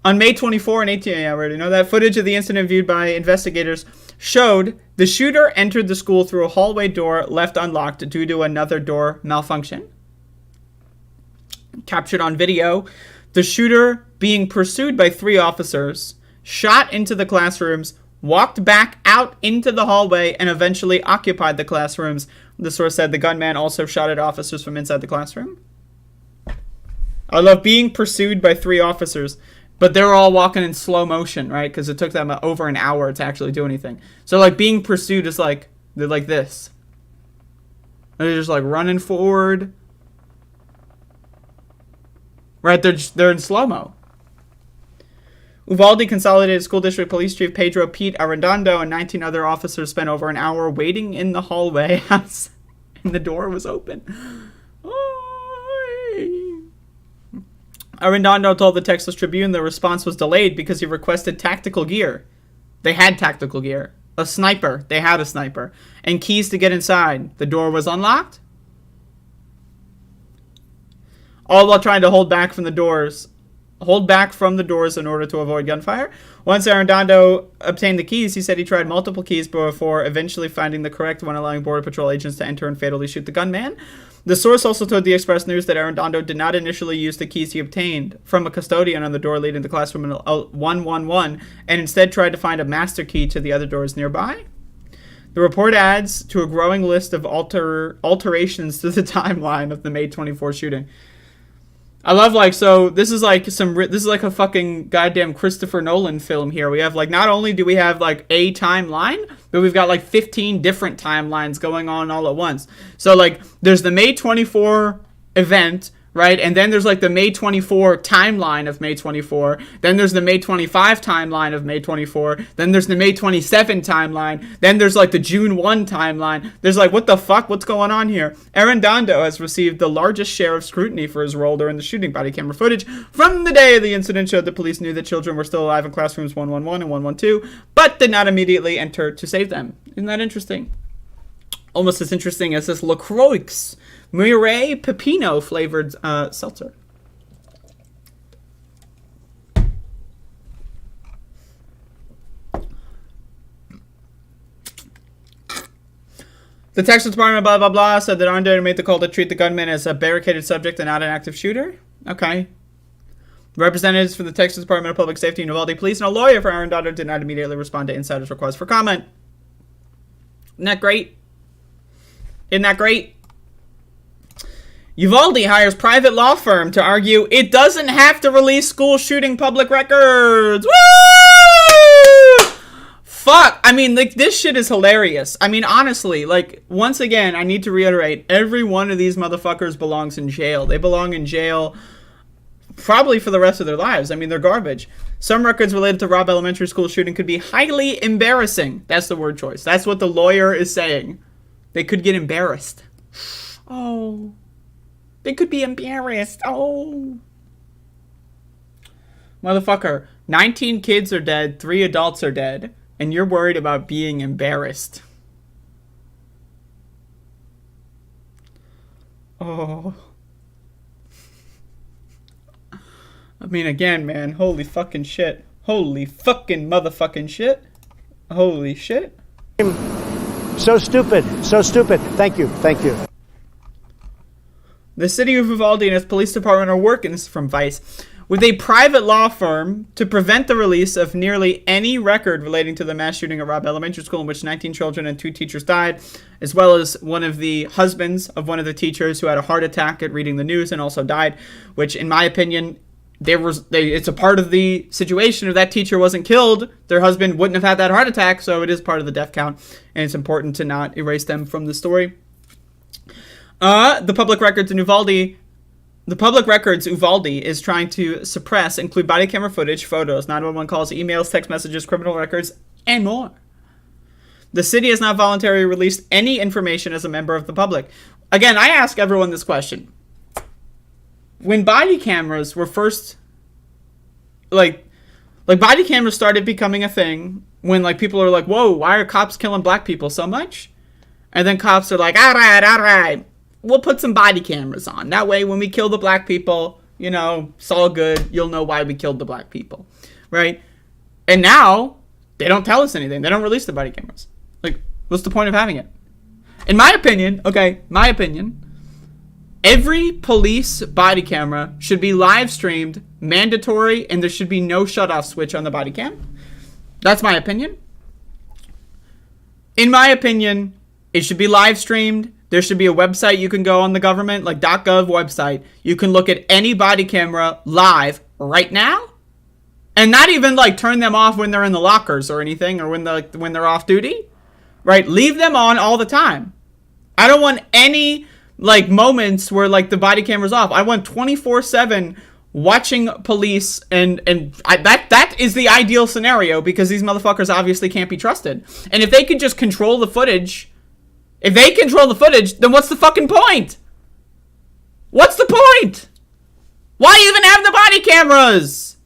On May 24 and 18, I already know that footage of the incident viewed by investigators showed the shooter entered the school through a hallway door left unlocked due to another door malfunction. Captured on video, the shooter being pursued by 3 officers, shot into the classrooms, walked back out into the hallway, and eventually occupied the classrooms. The source said the gunman also shot at officers from inside the classroom. I love being pursued by 3 officers. But they were all walking in slow motion, right? Because it took them over an hour to actually do anything. So, like, being pursued is like, they're like this. They're just, like, running forward. Right? They're in slow-mo. Uvalde Consolidated School District Police Chief Pedro Pete Arredondo and 19 other officers spent over an hour waiting in the hallway and the door was open. Arredondo told the Texas Tribune the response was delayed because he requested tactical gear. They had tactical gear. A sniper. They had a sniper. And keys to get inside. The door was unlocked. All while trying to hold back from the doors in order to avoid gunfire. Once Arredondo obtained the keys, he said he tried multiple keys before eventually finding the correct one, allowing Border Patrol agents to enter and fatally shoot the gunman. The source also told the Express News that Arredondo did not initially use the keys he obtained from a custodian on the door leading to classroom 111 and instead tried to find a master key to the other doors nearby. The report adds to a growing list of alterations to the timeline of the May 24 shooting. I love, like, so this is like a fucking goddamn Christopher Nolan film here. We have, like, not only do we have, like, a timeline, but we've got, like, 15 different timelines going on all at once. So, like, there's the May 24 event, right? And then there's, like, the May 24 timeline of May 24. Then there's the May 25 timeline of May 24. Then there's the May 27 timeline. Then there's, like, the June 1 timeline. There's, like, what the fuck? What's going on here? Arredondo has received the largest share of scrutiny for his role during the shooting. Body camera footage from the day of the incident showed the police knew that children were still alive in classrooms 111 and 112, but did not immediately enter to save them. Isn't that interesting? Almost as interesting as this LaCroix Murray Pepino flavored seltzer. The Texas Department blah blah blah said that Andrea made the call to treat the gunman as a barricaded subject and not an active shooter. Okay. Representatives for the Texas Department of Public Safety and Uvalde Police and a lawyer for Arredondo did not immediately respond to insiders' requests for comment. Isn't that great? Isn't that great? Uvalde hires private law firm to argue it doesn't have to release school shooting public records. Woo! Fuck. I mean, like, this shit is hilarious. I mean, honestly, like, once again, I need to reiterate, every one of these motherfuckers belongs in jail. They belong in jail probably for the rest of their lives. I mean, they're garbage. Some records related to Robb Elementary School shooting could be highly embarrassing. That's the word choice. That's what the lawyer is saying. They could get embarrassed. Oh. They could be embarrassed. Oh. Motherfucker. 19 kids are dead. 3 adults are dead. And you're worried about being embarrassed. Oh. I mean, again, man. Holy fucking shit. Holy fucking motherfucking shit. Holy shit. So stupid. So stupid. Thank you. Thank you. The city of Uvalde and its police department are working, this is from Vice, with a private law firm to prevent the release of nearly any record relating to the mass shooting at Robb Elementary School in which 19 children and 2 teachers died, as well as one of the husbands of one of the teachers who had a heart attack at reading the news and also died, which in my opinion, it's a part of the situation. If that teacher wasn't killed, their husband wouldn't have had that heart attack, so it is part of the death count, and it's important to not erase them from the story. The public records in Uvalde The public records Uvalde is trying to suppress include body camera footage, photos, 911 calls, emails, text messages, criminal records, and more. The city has not voluntarily released any information as a member of the public. Again, I ask everyone this question. When body cameras were first, like body cameras started becoming a thing when, like, people are like, whoa, why are cops killing black people so much? And then cops are like, all right, we'll put some body cameras on. That way, when we kill the black people, you know, it's all good. You'll know why we killed the black people, right? And now, they don't tell us anything. They don't release the body cameras. Like, what's the point of having it? In my opinion, every police body camera should be live streamed, mandatory, and there should be no shutoff switch on the body cam. That's my opinion. In my opinion, it should be live streamed. There should be a website you can go on the government, like .gov website. You can look at any body camera live right now. And not even, like, turn them off when they're in the lockers or anything, or when they're off duty. Right? Leave them on all the time. I don't want any, like, moments where, like, the body camera's off. I want 24/7 watching police, and that is the ideal scenario, because these motherfuckers obviously can't be trusted. And if they could just control the footage, then what's the fucking point? What's the point? Why even have the body cameras?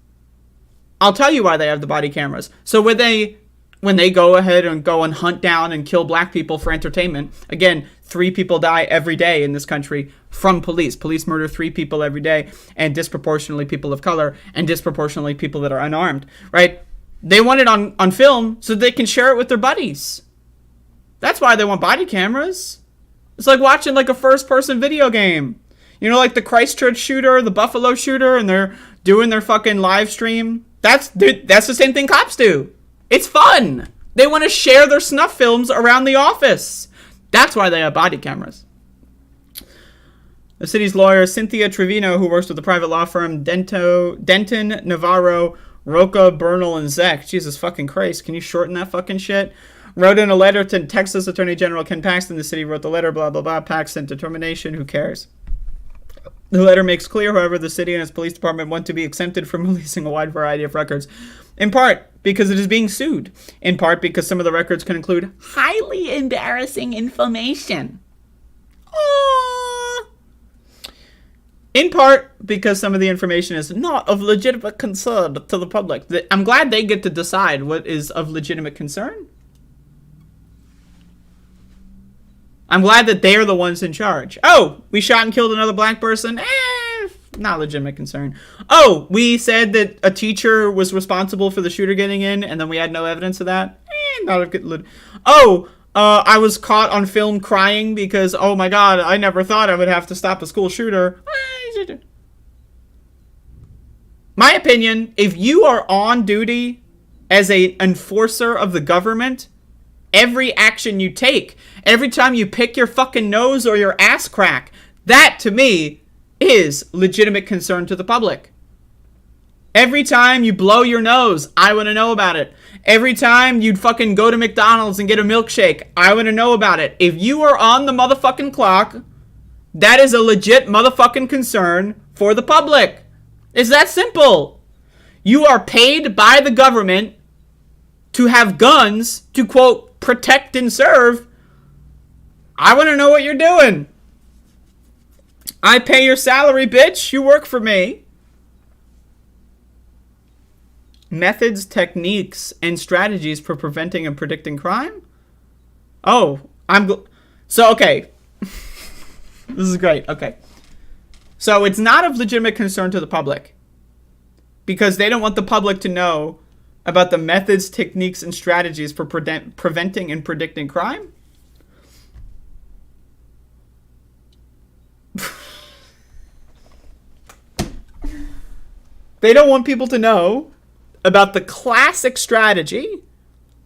I'll tell you why they have the body cameras. So when they go ahead and go and hunt down and kill black people for entertainment, again, 3 people die every day in this country from police. Police murder 3 people every day, and disproportionately people of color, and disproportionately people that are unarmed, right? They want it on film so they can share it with their buddies. That's why they want body cameras. It's like watching, like, a first-person video game. You know, like the Christchurch shooter, the Buffalo shooter, and they're doing their fucking live stream. That's the same thing cops do. It's fun. They want to share their snuff films around the office. That's why they have body cameras. The city's lawyer, Cynthia Trevino, who works with the private law firm Denton, Navarro, Roca, Bernal, and Zeck. Jesus fucking Christ. Can you shorten that fucking shit? Wrote in a letter to Texas Attorney General Ken Paxton. The city wrote the letter, blah, blah, blah. Paxton determination. Who cares? The letter makes clear, however, the city and its police department want to be exempted from releasing a wide variety of records. In part, because it is being sued. In part, because some of the records can include highly embarrassing information. In part, because some of the information is not of legitimate concern to the public. I'm glad they get to decide what is of legitimate concern. I'm glad that they're the ones in charge. Oh, we shot and killed another black person? Not legitimate concern. Oh, we said that a teacher was responsible for the shooter getting in, and then we had no evidence of that? Not a good... Oh, I was caught on film crying because, oh my god, I never thought I would have to stop a school shooter. My opinion, if you are on duty as an enforcer of the government, every action you take, every time you pick your fucking nose or your ass crack, that, to me, is legitimate concern to the public. Every time you blow your nose, I want to know about it. Every time you'd fucking go to McDonald's and get a milkshake, I want to know about it. If you are on the motherfucking clock, that is a legit motherfucking concern for the public. It's that simple. You are paid by the government to have guns to, quote, protect and serve. I want to know what you're doing. I pay your salary, bitch. You work for me. Methods, techniques, and strategies for preventing and predicting crime? Oh, okay. This is great. Okay. So it's not of legitimate concern to the public because they don't want the public to know about the methods, techniques, and strategies for preventing and predicting crime? They don't want people to know about the classic strategy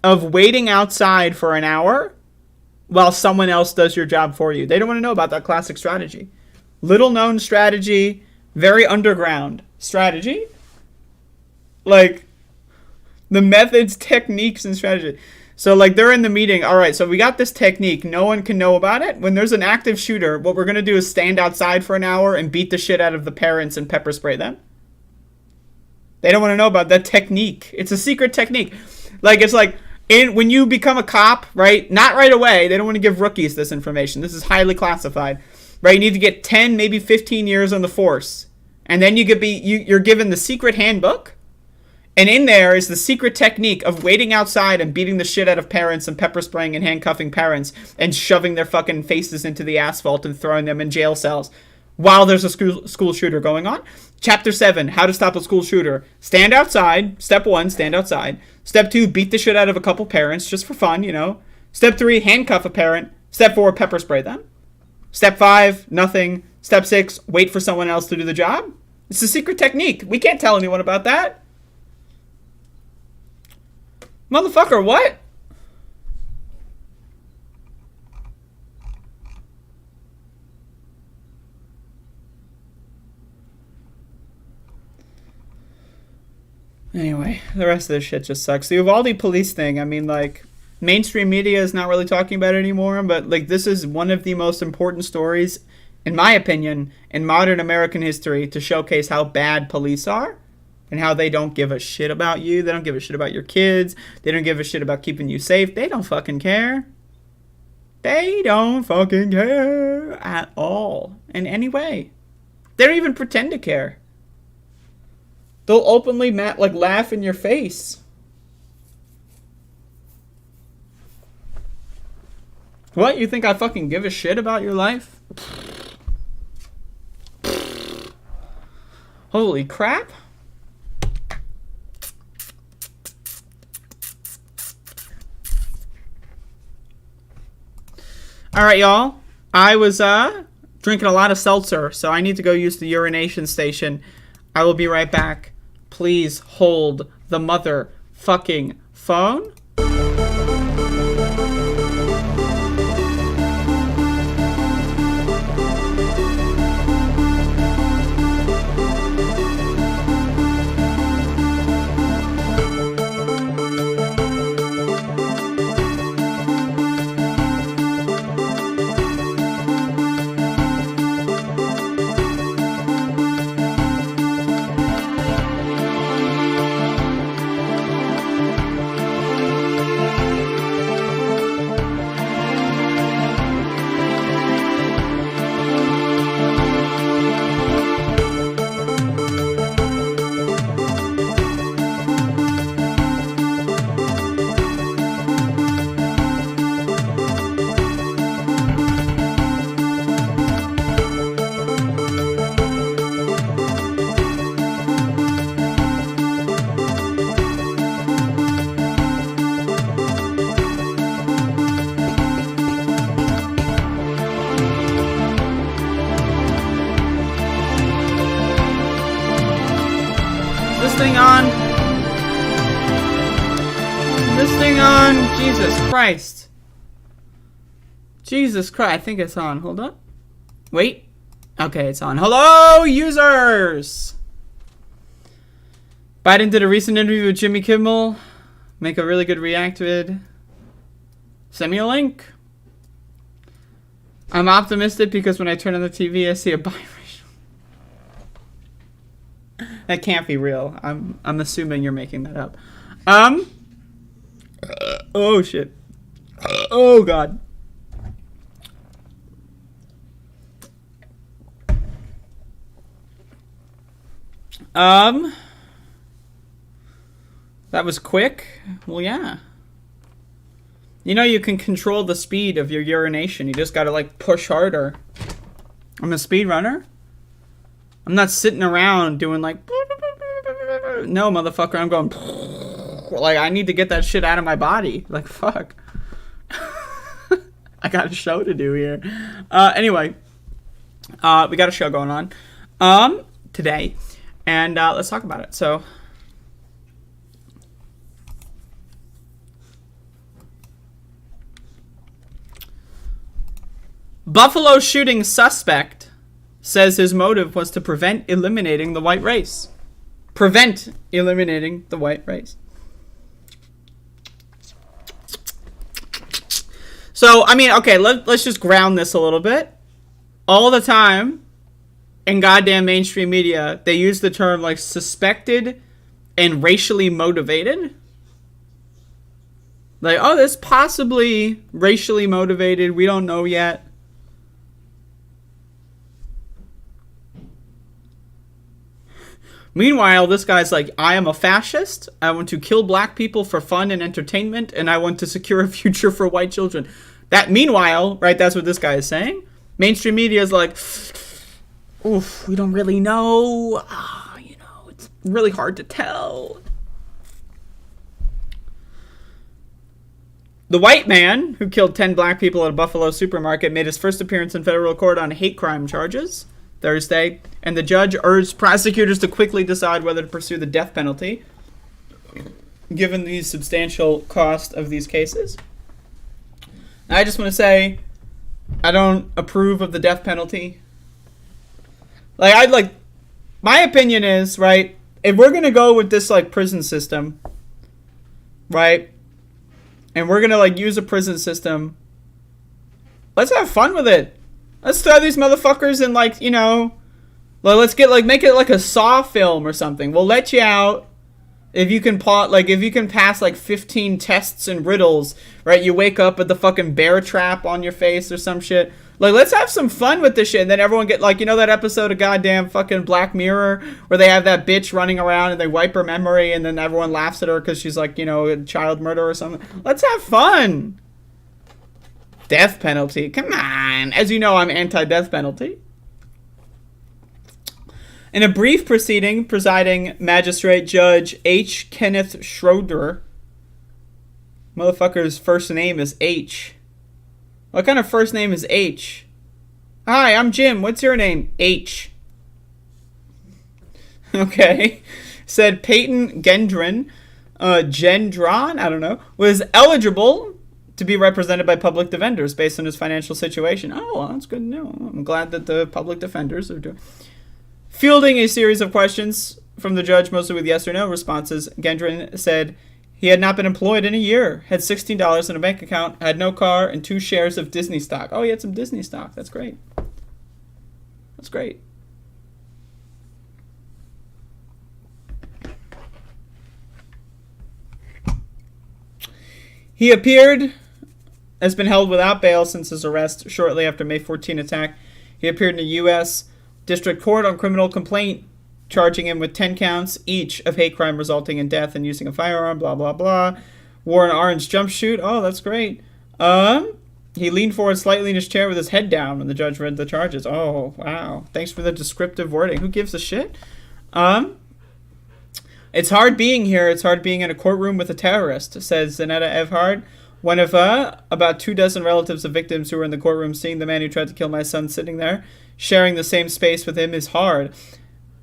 of waiting outside for an hour while someone else does your job for you. They don't want to know about that classic strategy. Little known strategy, very underground strategy. Like, the methods, techniques, and strategy. So, like, they're in the meeting. All right, so we got this technique. No one can know about it. When there's an active shooter, what we're going to do is stand outside for an hour and beat the shit out of the parents and pepper spray them. They don't want to know about that technique. It's a secret technique. Like, it's like, when you become a cop, right? Not right away. They don't want to give rookies this information. This is highly classified, right? You need to get 10, maybe 15 years on the force. And then you're given the secret handbook. And in there is the secret technique of waiting outside and beating the shit out of parents and pepper spraying and handcuffing parents and shoving their fucking faces into the asphalt and throwing them in jail cells while there's a school shooter going on. Chapter 7, how to stop a school shooter. Stand outside. Step 1, stand outside. Step 2, beat the shit out of a couple parents just for fun, you know. Step 3, handcuff a parent. Step 4, pepper spray them. Step 5, nothing. Step 6, wait for someone else to do the job. It's a secret technique. We can't tell anyone about that. Motherfucker, what? Anyway, the rest of this shit just sucks. The Uvalde police thing, I mean, like, mainstream media is not really talking about it anymore, but, like, this is one of the most important stories, in my opinion, in modern American history to showcase how bad police are. And how they don't give a shit about you. They don't give a shit about your kids. They don't give a shit about keeping you safe. They don't fucking care. They don't fucking care at all. In any way. They don't even pretend to care. They'll openly, laugh in your face. What? You think I fucking give a shit about your life? Holy crap. Alright, y'all. I was drinking a lot of seltzer, so I need to go use the urination station. I will be right back. Please hold the motherfucking phone. Jesus Christ. Jesus Christ. I think it's on. Hold up. Wait. Okay, it's on. Hello, users! Biden did a recent interview with Jimmy Kimmel. Make a really good react vid. Send me a link. I'm optimistic because when I turn on the TV, I see a biracial. That can't be real. I'm assuming you're making that up. Oh shit. Oh god. That was quick. Well, yeah. You know, you can control the speed of your urination. You just gotta, like, push harder. I'm a speed runner. I'm not sitting around doing, like... No, motherfucker, I'm going... Like, I need to get that shit out of my body. Like, fuck. I got a show to do here. Anyway. We got a show going on. Today. And, let's talk about it. So... Buffalo shooting suspect says his motive was to prevent eliminating the white race. Prevent eliminating the white race. So, I mean, okay, let's just ground this a little bit. All the time in goddamn mainstream media, they use the term, like, suspected and racially motivated. Like, oh, this possibly racially motivated. We don't know yet. Meanwhile, this guy's like, I am a fascist. I want to kill black people for fun and entertainment, and I want to secure a future for white children. That, meanwhile, right, that's what this guy is saying. Mainstream media is like, oof, we don't really know. You know, it's really hard to tell. The white man who killed 10 black people at a Buffalo supermarket made his first appearance in federal court on hate crime charges Thursday, and the judge urged prosecutors to quickly decide whether to pursue the death penalty, given the substantial cost of these cases. I just want to say, I don't approve of the death penalty. My opinion is, right, if we're going to go with this, like, prison system, right, and we're going to, like, use a prison system, let's have fun with it. Let's throw these motherfuckers in, like, you know, let's get, like, make it like a Saw film or something. We'll let you out if you can pass, like, 15 tests and riddles, right? You wake up with the fucking bear trap on your face or some shit. Like, let's have some fun with this shit. And then everyone get, like, you know that episode of goddamn fucking Black Mirror where they have that bitch running around and they wipe her memory and then everyone laughs at her because she's, like, you know, a child murder or something. Let's have fun. Death penalty. Come on. As you know, I'm anti-death penalty. In a brief proceeding, presiding magistrate Judge H. Kenneth Schroeder. Motherfucker's first name is H. What kind of first name is H? Hi, I'm Jim. What's your name? H. Okay. Said Peyton Gendron, Gendron, I don't know, was eligible to be represented by public defenders based on his financial situation. Oh, well, that's good to know. I'm glad that the public defenders are fielding a series of questions from the judge, mostly with yes or no responses. Gendron said he had not been employed in a year, had $16 in a bank account, had no car, and 2 shares of Disney stock. Oh, he had some Disney stock. That's great. That's great. He has been held without bail since his arrest shortly after May 14 attack. He appeared in a U.S. District Court on criminal complaint, charging him with 10 counts each of hate crime resulting in death and using a firearm, blah, blah, blah. Wore an orange jumpsuit. Oh, that's great. He leaned forward slightly in his chair with his head down when the judge read the charges. Oh, wow. Thanks for the descriptive wording. Who gives a shit? It's hard being here. It's hard being in a courtroom with a terrorist, says Zanetta Evhard, one of about 24 relatives of victims who were in the courtroom. Seeing the man who tried to kill my son sitting there, sharing the same space with him is hard.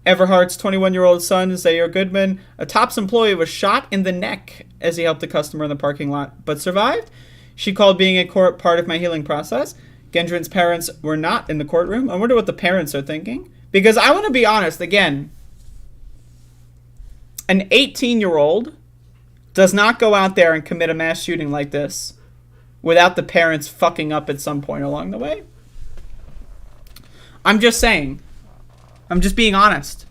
Everhart's 21-year-old son, Zaire Goodman, a TOPS employee, was shot in the neck as he helped a customer in the parking lot, but survived. She called being in court part of my healing process. Gendron's parents were not in the courtroom. I wonder what the parents are thinking. Because I want to be honest, again, an 18-year-old does not go out there and commit a mass shooting like this without the parents fucking up at some point along the way. I'm just saying. I'm just being honest.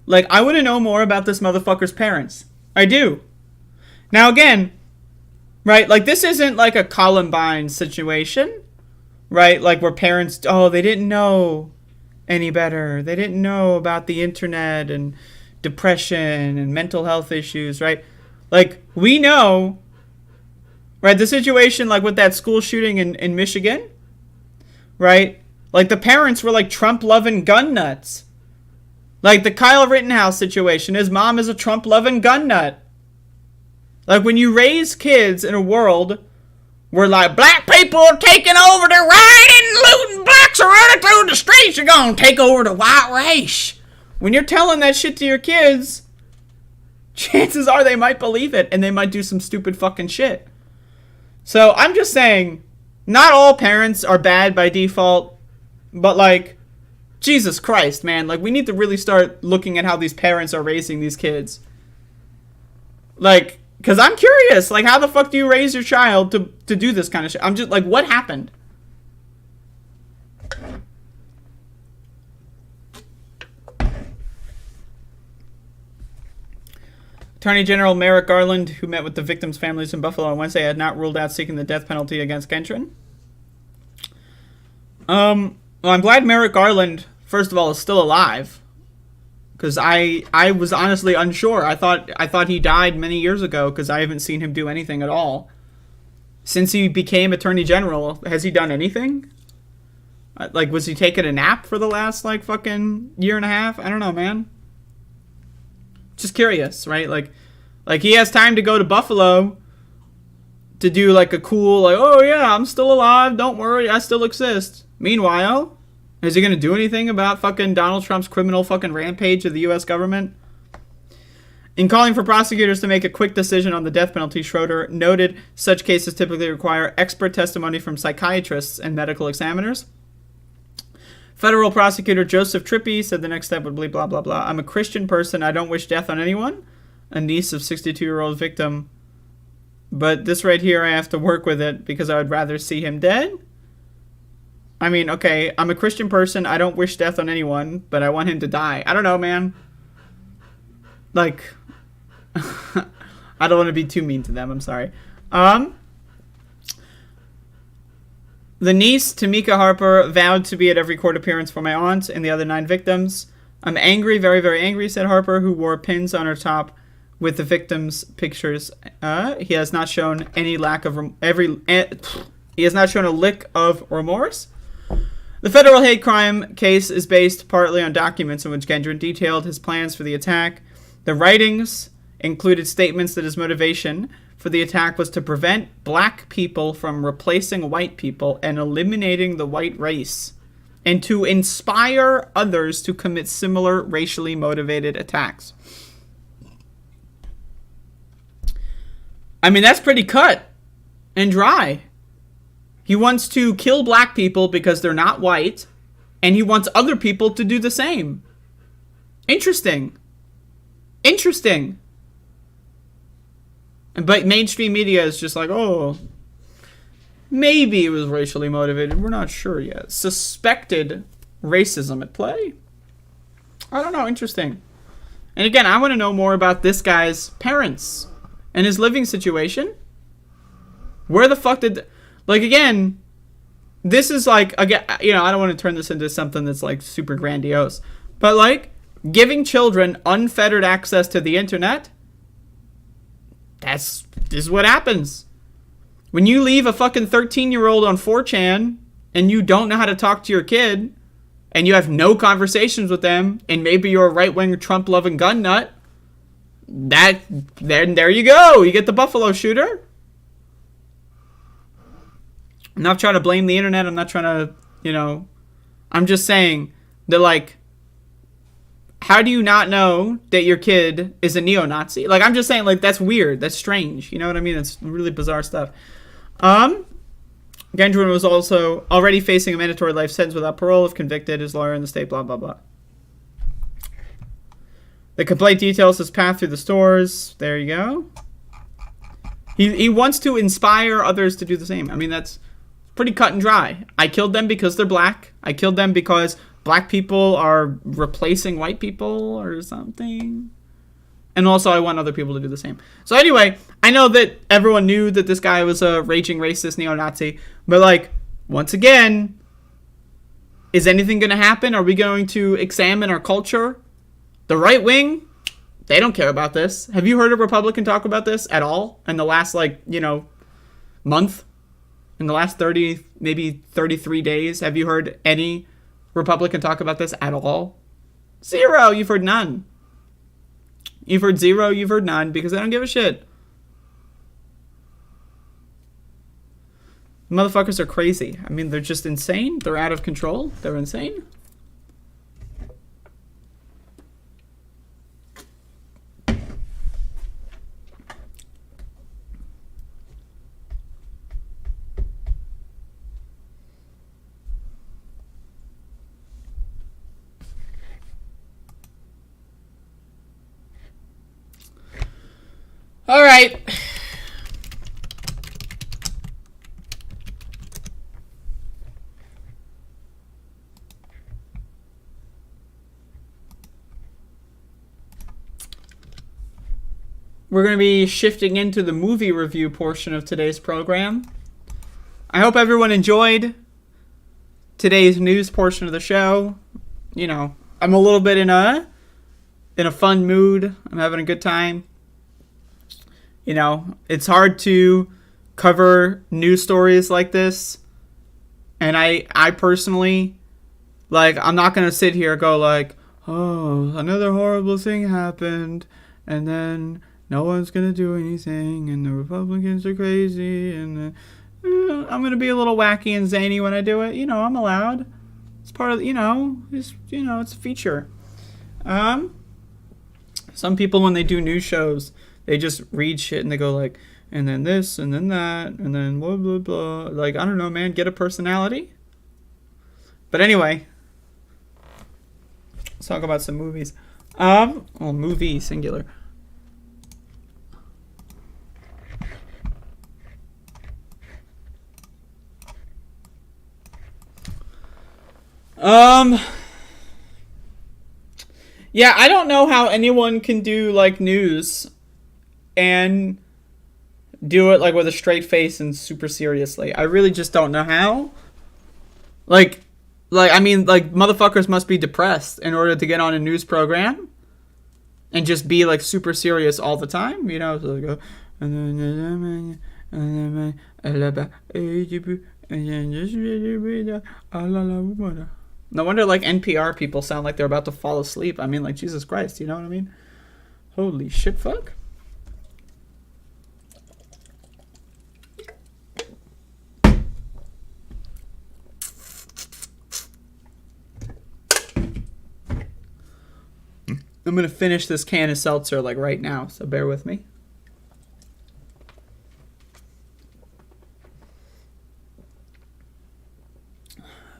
Like, I want to know more about this motherfucker's parents. I do. Now, again, right, like, this isn't like a Columbine situation, right? Like, where parents, oh, they didn't know any better. They didn't know about the internet and depression and mental health issues, right? Like, we know, right, the situation, like, with that school shooting in Michigan, right? Like, the parents were, like, Trump-loving gun nuts. Like, the Kyle Rittenhouse situation, his mom is a Trump-loving gun nut. Like, when you raise kids in a world where, like, black people are taking over, they're rioting, looting, blacks are running through the streets, you're gonna take over the white race. When you're telling that shit to your kids, chances are they might believe it, and they might do some stupid fucking shit. So, I'm just saying, not all parents are bad by default, but, like, Jesus Christ, man. Like, we need to really start looking at how these parents are raising these kids. Like, Because I'm curious, like, how the fuck do you raise your child to do this kind of shit? I'm just, like, what happened? Attorney General Merrick Garland, who met with the victims' families in Buffalo on Wednesday, had not ruled out seeking the death penalty against Gendron. Well, I'm glad Merrick Garland, first of all, is still alive. Because I was honestly unsure. I thought he died many years ago because I haven't seen him do anything at all. Since he became Attorney General, has he done anything? Like, was he taking a nap for the last, like, fucking year and a half? I don't know, man. Just curious, right? Like he has time to go to Buffalo to do, like, a cool, like, oh, yeah, I'm still alive. Don't worry, I still exist. Meanwhile, is he going to do anything about fucking Donald Trump's criminal fucking rampage of the U.S. government? In calling for prosecutors to make a quick decision on the death penalty, Schroeder noted such cases typically require expert testimony from psychiatrists and medical examiners. Federal prosecutor Joseph Trippi said the next step would be blah, blah, blah. I'm a Christian person. I don't wish death on anyone. A niece of 62-year-old victim. But this right here, I have to work with it because I would rather see him dead. I mean, okay, I'm a Christian person. I don't wish death on anyone, but I want him to die. I don't know, man. Like, I don't want to be too mean to them. I'm sorry. The niece, Tamika Harper, vowed to be at every court appearance for my aunt and the other 9 victims. I'm angry, very, very angry, said Harper, who wore pins on her top with the victims' pictures. He has not shown any lack of he has not shown a lick of remorse. The federal hate crime case is based partly on documents in which Gendron detailed his plans for the attack. The writings included statements that his motivation for the attack was to prevent black people from replacing white people and eliminating the white race, and to inspire others to commit similar racially motivated attacks. I mean, that's pretty cut and dry. He wants to kill black people because they're not white, and he wants other people to do the same. Interesting. Interesting. But mainstream media is just like, oh, maybe it was racially motivated. We're not sure yet. Suspected racism at play? I don't know. Interesting. And again, I want to know more about this guy's parents and his living situation. Where the fuck did... Like, again, this is like, again, you know, I don't want to turn this into something that's like super grandiose, but like giving children unfettered access to the internet, this is what happens. When you leave a fucking 13-year-old on 4chan and you don't know how to talk to your kid and you have no conversations with them and maybe you're a right-wing Trump-loving gun nut, there you go. You get the Buffalo shooter. I'm not trying to blame the internet. I'm not trying to, you know, I'm just saying that, like, how do you not know that your kid is a neo-Nazi? Like, I'm just saying, like, that's weird. That's strange. You know what I mean? It's really bizarre stuff. Gendron was also already facing a mandatory life sentence without parole if convicted. His lawyer in the state, blah, blah, blah. The complaint details his path through the stores. There you go. He wants to inspire others to do the same. I mean, that's pretty cut and dry. I killed them because they're black. I killed them because black people are replacing white people or something. And also I want other people to do the same. So anyway, I know that everyone knew that this guy was a raging racist neo-Nazi. But like, once again, is anything going to happen? Are we going to examine our culture? The right wing, they don't care about this. Have you heard a Republican talk about this at all in the last, like, you know, month? In the last 30, maybe 33 days, have you heard any Republican talk about this at all? Zero. You've heard none. You've heard zero. You've heard none because they don't give a shit. Motherfuckers are crazy. I mean, they're just insane. They're out of control. They're insane. All right. we're going to be shifting into the movie review portion of today's program. I hope everyone enjoyed today's news portion of the show. You know, I'm a little bit in a fun mood. I'm having a good time. You know, it's hard to cover news stories like this. And I personally, like, I'm not going to sit here and go like, oh, another horrible thing happened, and then no one's going to do anything, and the Republicans are crazy, and I'm going to be a little wacky and zany when I do it. You know, I'm allowed. It's part of, it's a feature. Some people, when they do news shows, they just read shit and they go like, and then this, and then that, and then blah, blah, blah. Like, I don't know, man. Get a personality. But anyway, let's talk about some movies. Movie, singular. Yeah, I don't know how anyone can do, like, news and do it, like, with a straight face and super seriously. I really just don't know how. Like, I mean, like, motherfuckers must be depressed in order to get on a news program and just be, like, super serious all the time, you know? So they go, no wonder, like, NPR people sound like they're about to fall asleep. I mean, like, Jesus Christ, you know what I mean? Holy shit, fuck. I'm gonna finish this can of seltzer, like, right now, so bear with me.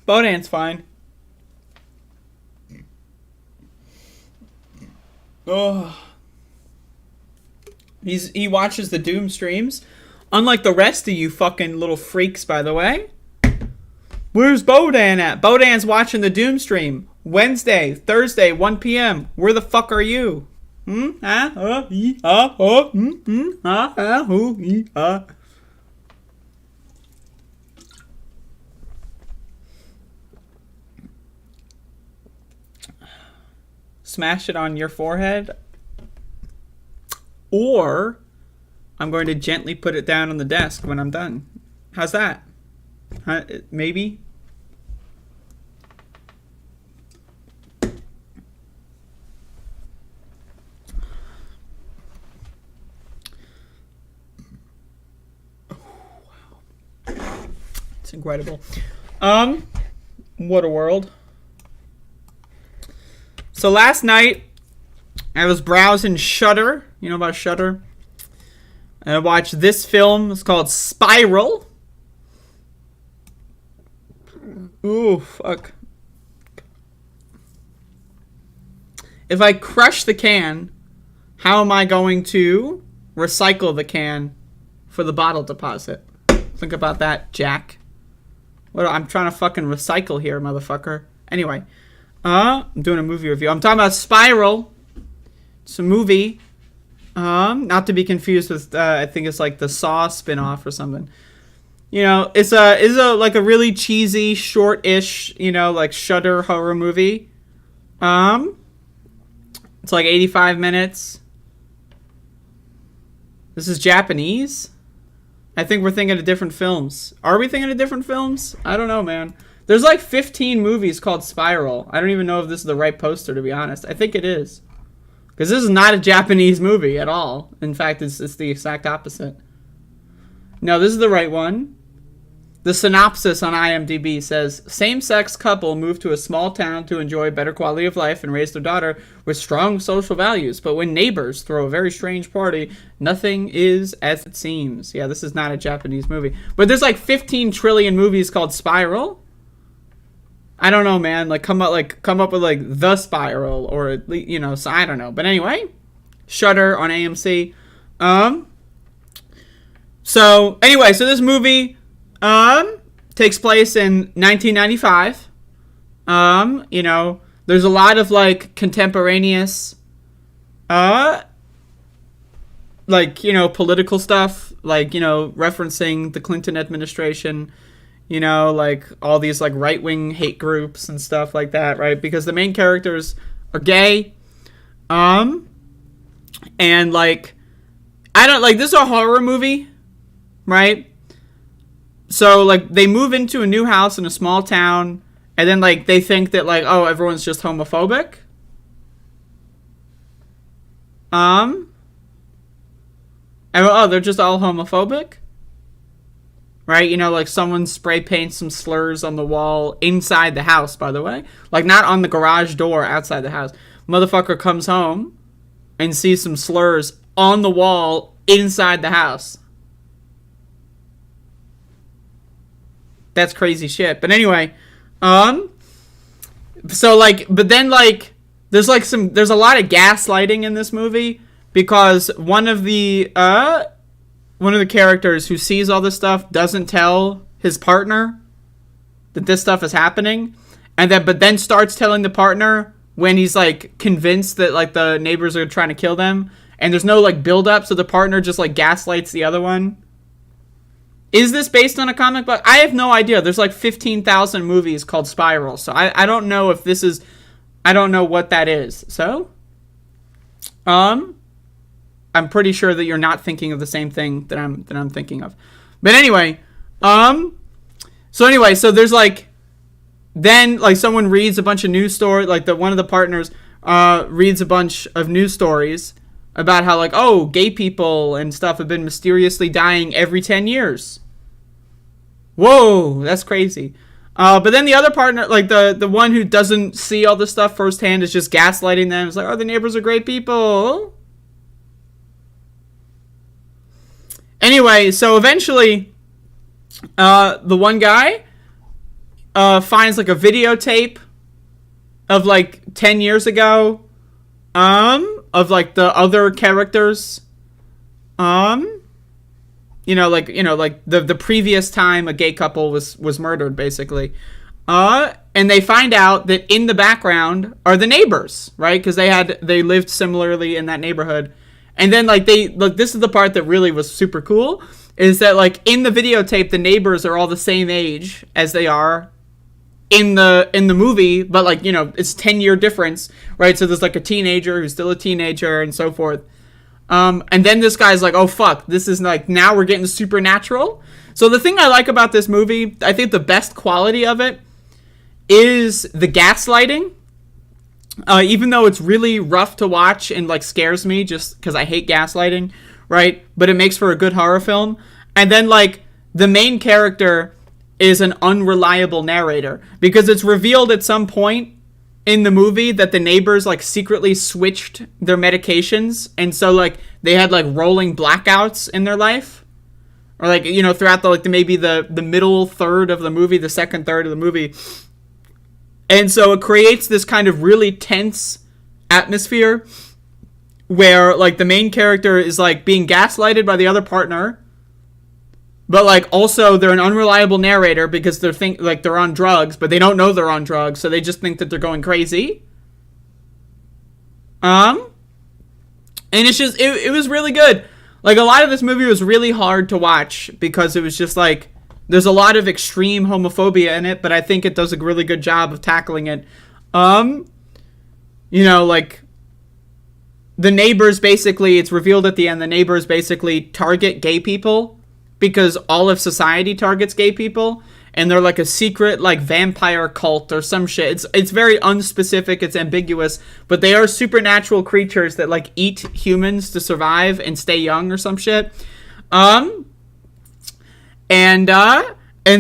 Bodan's fine. Oh. He watches the Doom streams. Unlike the rest of you fucking little freaks, by the way. Where's Bodan at? Bodan's watching the Doom stream. Wednesday, Thursday, 1 p.m. Where the fuck are you? Smash it on your forehead, or I'm going to gently put it down on the desk when I'm done. How's that? Maybe? It's incredible. What a world. So last night, I was browsing Shudder. You know about Shudder? And I watched this film. It's called Spiral. Ooh, fuck. If I crush the can, how am I going to recycle the can for the bottle deposit? Think about that, Jack. What? I'm trying to fucking recycle here, motherfucker. Anyway. I'm doing a movie review. I'm talking about Spiral. It's a movie. Not to be confused with, I think it's like the Saw spinoff or something. You know, it's like a really cheesy, short-ish, you know, like Shudder horror movie. It's like 85 minutes. This is Japanese. I think we're thinking of different films. Are we thinking of different films? I don't know, man. There's like 15 movies called Spiral. I don't even know if this is the right poster, to be honest. I think it is. Because this is not a Japanese movie at all. In fact, it's the exact opposite. No, this is the right one. The synopsis on IMDb says, same-sex couple move to a small town to enjoy better quality of life and raise their daughter with strong social values. But when neighbors throw a very strange party, nothing is as it seems. Yeah, this is not a Japanese movie. But there's like 15 trillion movies called Spiral. I don't know, man. Like come up with like The Spiral, or at least, you know. So I don't know. But anyway, Shudder on AMC. So anyway, so this movie takes place in 1995. You know, there's a lot of like contemporaneous like, you know, political stuff, like, you know, referencing the Clinton administration, you know, like all these like right-wing hate groups and stuff like that, right? Because the main characters are gay, and like, I don't like, this is a horror movie, right? So like they move into a new house in a small town, and then like they think that like, oh, everyone's just homophobic. And, oh, they're just all homophobic, right? You know, like someone spray paints some slurs on the wall inside the house, by the way, like not on the garage door outside the house. Motherfucker comes home and sees some slurs on the wall inside the house. That's crazy shit. But anyway, so like, but then like, there's a lot of gaslighting in this movie, because one of the characters who sees all this stuff doesn't tell his partner that this stuff is happening, but then starts telling the partner when he's like convinced that like the neighbors are trying to kill them, and there's no like build up, so the partner just like gaslights the other one. Is this based on a comic book? I have no idea. There's like 15,000 movies called Spiral, so I don't know if this is, I don't know what that is. So, I'm pretty sure that you're not thinking of the same thing that I'm thinking of. But anyway, so there's like, then like someone reads a bunch of news stories, like one of the partners reads a bunch of news stories about how like, oh, gay people and stuff have been mysteriously dying every 10 years. Whoa, that's crazy. But then the other partner, like the one who doesn't see all this stuff firsthand, is just gaslighting them. It's like, oh, the neighbors are great people. Anyway, so eventually, the one guy finds like a videotape of like 10 years ago, of like the other characters, like the previous time a gay couple was murdered, basically. And they find out that in the background are the neighbors, right? Because they lived similarly in that neighborhood. And then like this is the part that really was super cool, is that like in the videotape the neighbors are all the same age as they are in the movie, but like, you know, it's 10-year difference, right? So there's like a teenager who's still a teenager and so forth. And then this guy's like, oh fuck, this is like, now we're getting supernatural. So the thing I like about this movie, I think the best quality of it is the gaslighting. Even though it's really rough to watch and like scares me just because I hate gaslighting, right? But it makes for a good horror film. And then like the main character is an unreliable narrator, because it's revealed at some point in the movie that the neighbors like secretly switched their medications, and so like they had like rolling blackouts in their life, or like, you know, throughout maybe the middle third of the movie, the second third of the movie. And so it creates this kind of really tense atmosphere where like the main character is like being gaslighted by the other partner, but like also they're an unreliable narrator because they're on drugs, but they don't know they're on drugs, so they just think that they're going crazy. And it's just it was really good. Like a lot of this movie was really hard to watch because it was just like, there's a lot of extreme homophobia in it, but I think it does a really good job of tackling it. You know, like the neighbors basically, it's revealed at the end, the neighbors basically target gay people because all of society targets gay people, and they're like a secret like vampire cult or some shit. It's very unspecific, it's ambiguous, but they are supernatural creatures that like eat humans to survive and stay young or some shit. And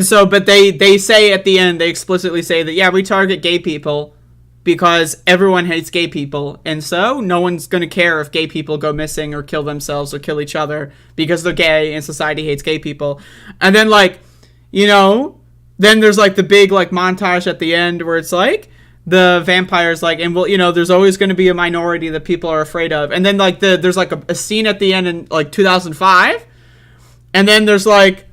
so, but they say at the end, they explicitly say that, yeah, we target gay people because everyone hates gay people. And so no one's going to care if gay people go missing or kill themselves or kill each other because they're gay and society hates gay people. And then like, you know, then there's like the big like montage at the end where it's like the vampires like, and well, you know, there's always going to be a minority that people are afraid of. And then like there's like a scene at the end in like 2005. And then there's like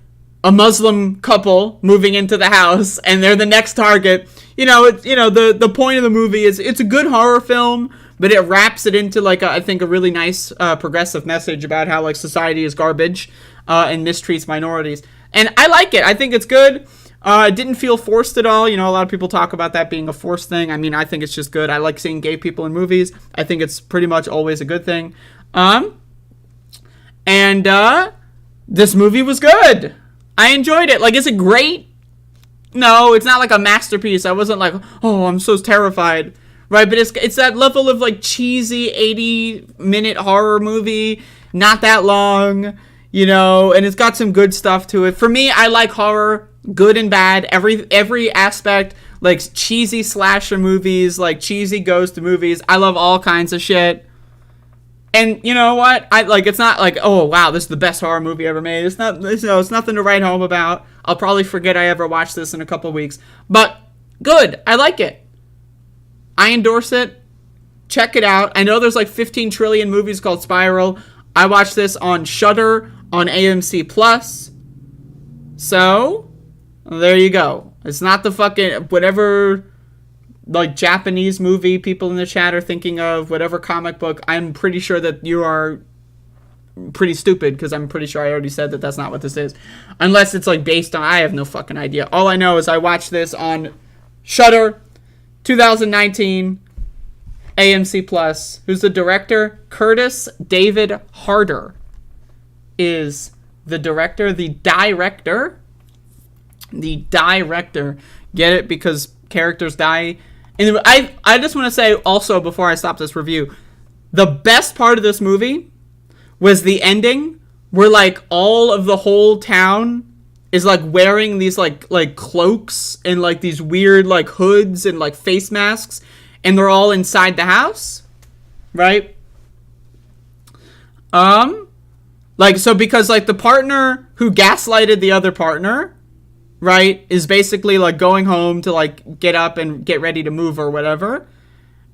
a Muslim couple moving into the house, and they're the next target. You know, the point of the movie is it's a good horror film, but it wraps it into like I think a really nice progressive message about how like society is garbage and mistreats minorities. And I like it. I think it's good. It didn't feel forced at all. You know, a lot of people talk about that being a forced thing. I mean, I think it's just good. I like seeing gay people in movies. I think it's pretty much always a good thing. This movie was good. I enjoyed it. Like, is it great? No, it's not like a masterpiece. I wasn't like, oh, I'm so terrified. Right, but it's that level of like cheesy 80-minute horror movie, not that long, you know, and it's got some good stuff to it. For me, I like horror, good and bad, every aspect, like cheesy slasher movies, like cheesy ghost movies. I love all kinds of shit. And you know what? It's not like, oh wow, this is the best horror movie ever made. It's nothing to write home about. I'll probably forget I ever watched this in a couple weeks. But good, I like it. I endorse it. Check it out. I know there's like 15 trillion movies called Spiral. I watched this on Shudder, on AMC Plus. So, there you go. It's not the fucking whatever like Japanese movie people in the chat are thinking of, whatever comic book. I'm pretty sure that you are pretty stupid because I'm pretty sure I already said that that's not what this is. Unless it's like based on, I have no fucking idea. All I know is I watched this on Shudder, 2019, AMC Plus. Who's the director? Curtis David Harder is the director. The director. Get it? Because characters die. And I just want to say also before I stop this review, the best part of this movie was the ending where like all of the whole town is like wearing these like cloaks and like these weird like hoods and like face masks, and they're all inside the house, right? Like, so because like the partner who gaslighted the other partner, right, is basically like going home to like get up and get ready to move or whatever.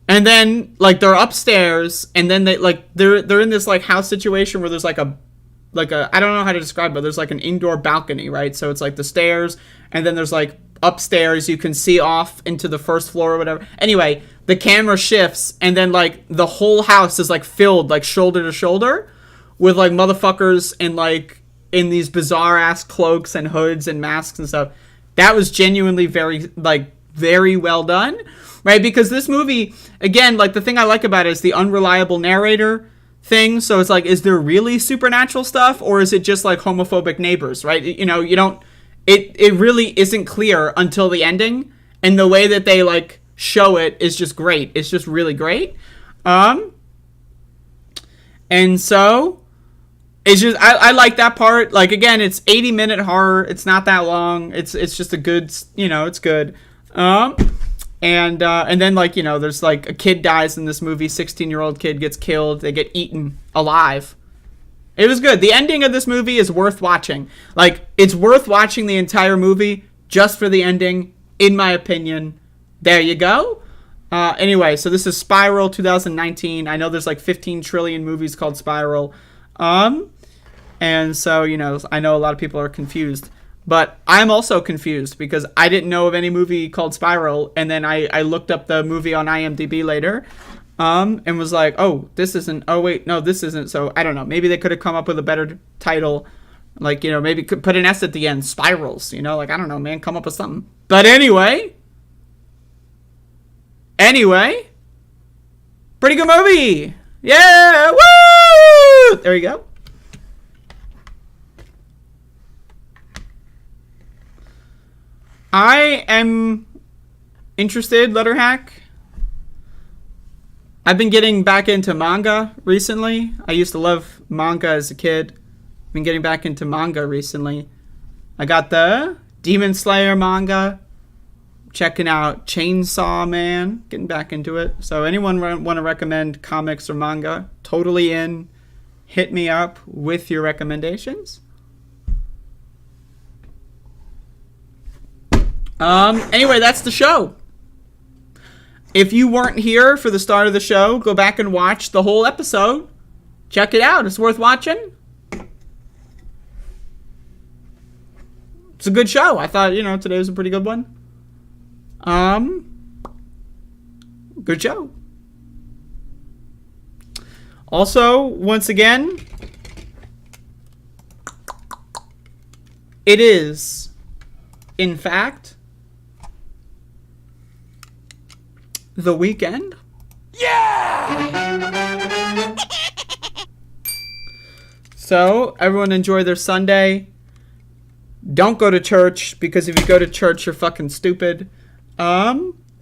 And then like they're upstairs, and then they're in this like house situation where there's like a I don't know how to describe it, but there's like an indoor balcony, right? So it's like the stairs, and then there's like upstairs you can see off into the first floor or whatever. Anyway, the camera shifts, and then like the whole house is like filled like shoulder to shoulder with like motherfuckers and like in these bizarre ass cloaks and hoods and masks and stuff. That was genuinely very well done, right? Because this movie, again, like the thing I like about it is the unreliable narrator thing. So it's like, is there really supernatural stuff, or is it just like homophobic neighbors, right? You know, you don't, it really isn't clear until the ending, and the way that they like show it is just great. It's just really great. And so it's just, I like that part. Like, again, it's 80-minute horror. It's not that long. It's just a good, you know, it's good. And then, like, you know, there's, like, a kid dies in this movie. 16-year-old kid gets killed. They get eaten alive. It was good. The ending of this movie is worth watching. Like, it's worth watching the entire movie just for the ending, in my opinion. There you go. Anyway, so this is Spiral 2019. I know there's, like, 15 trillion movies called Spiral. And so, you know, I know a lot of people are confused. But I'm also confused because I didn't know of any movie called Spiral, and then I looked up the movie on IMDb later, and was like, oh, this isn't, oh wait, no, this isn't, so I don't know, maybe they could have come up with a better title, like, you know, maybe could put an S at the end, Spirals, you know, like, I don't know, man, come up with something. But anyway, pretty good movie, yeah, woo, there you go. I am interested, Letterhack. I've been getting back into manga recently. I used to love manga as a kid. Been getting back into manga recently. I got the Demon Slayer manga. Checking out Chainsaw Man. Getting back into it. So anyone want to recommend comics or manga? Totally in. Hit me up with your recommendations. Anyway, that's the show. If you weren't here for the start of the show, go back and watch the whole episode. Check it out. It's worth watching. It's a good show. I thought, you know, today was a pretty good one. Good show. Also, once again, it is, in fact, the weekend. Yeah! So, everyone enjoy their Sunday. Don't go to church, because if you go to church, you're fucking stupid.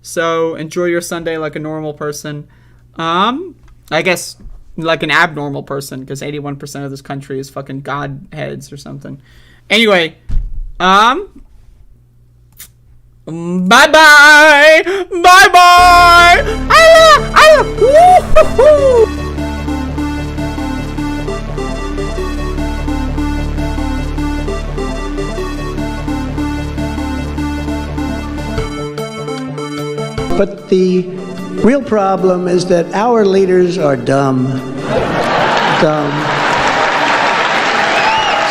So enjoy your Sunday like a normal person. I guess like an abnormal person, because 81% of this country is fucking godheads or something. Anyway, bye-bye! Bye-bye! Woo-hoo-hoo! But the real problem is that our leaders are dumb. Dumb.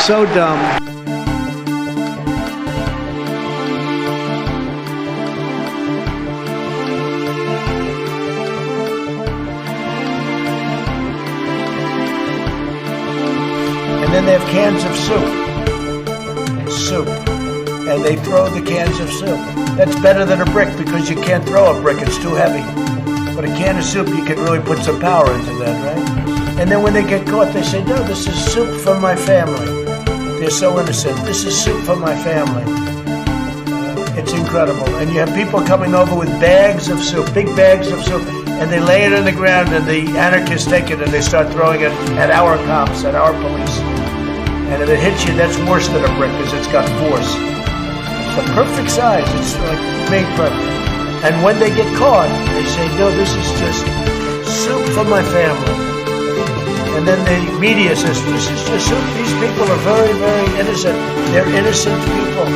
So dumb. And then they have cans of soup. And they throw the cans of soup. That's better than a brick, because you can't throw a brick, it's too heavy. But a can of soup, you can really put some power into that, right? And then when they get caught, they say, no, this is soup from my family. They're so innocent. This is soup from my family. It's incredible. And you have people coming over with bags of soup, big bags of soup, and they lay it on the ground, and the anarchists take it and they start throwing it at our cops, at our police. And if it hits you, that's worse than a brick, because it's got force. It's the perfect size. It's like made perfect. And when they get caught, they say, no, this is just soup from my family. And then the media says, this is just soup. These people are very, very innocent. They're innocent people.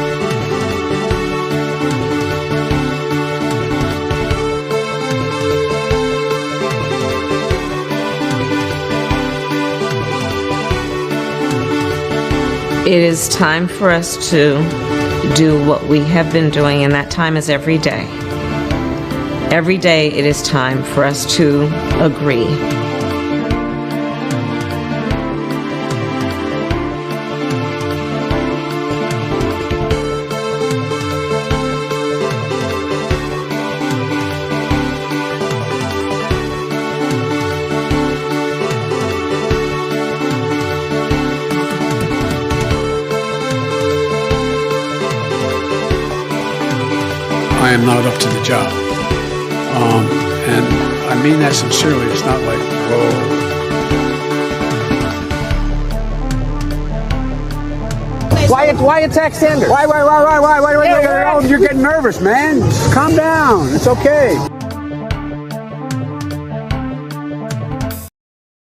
It is time for us to do what we have been doing, and that time is every day. Every day it is time for us to agree. I am not up to the job. And I mean that sincerely. It's not like, whoa. Why attack Sanders? Why? You're getting nervous, man. Calm down. It's okay.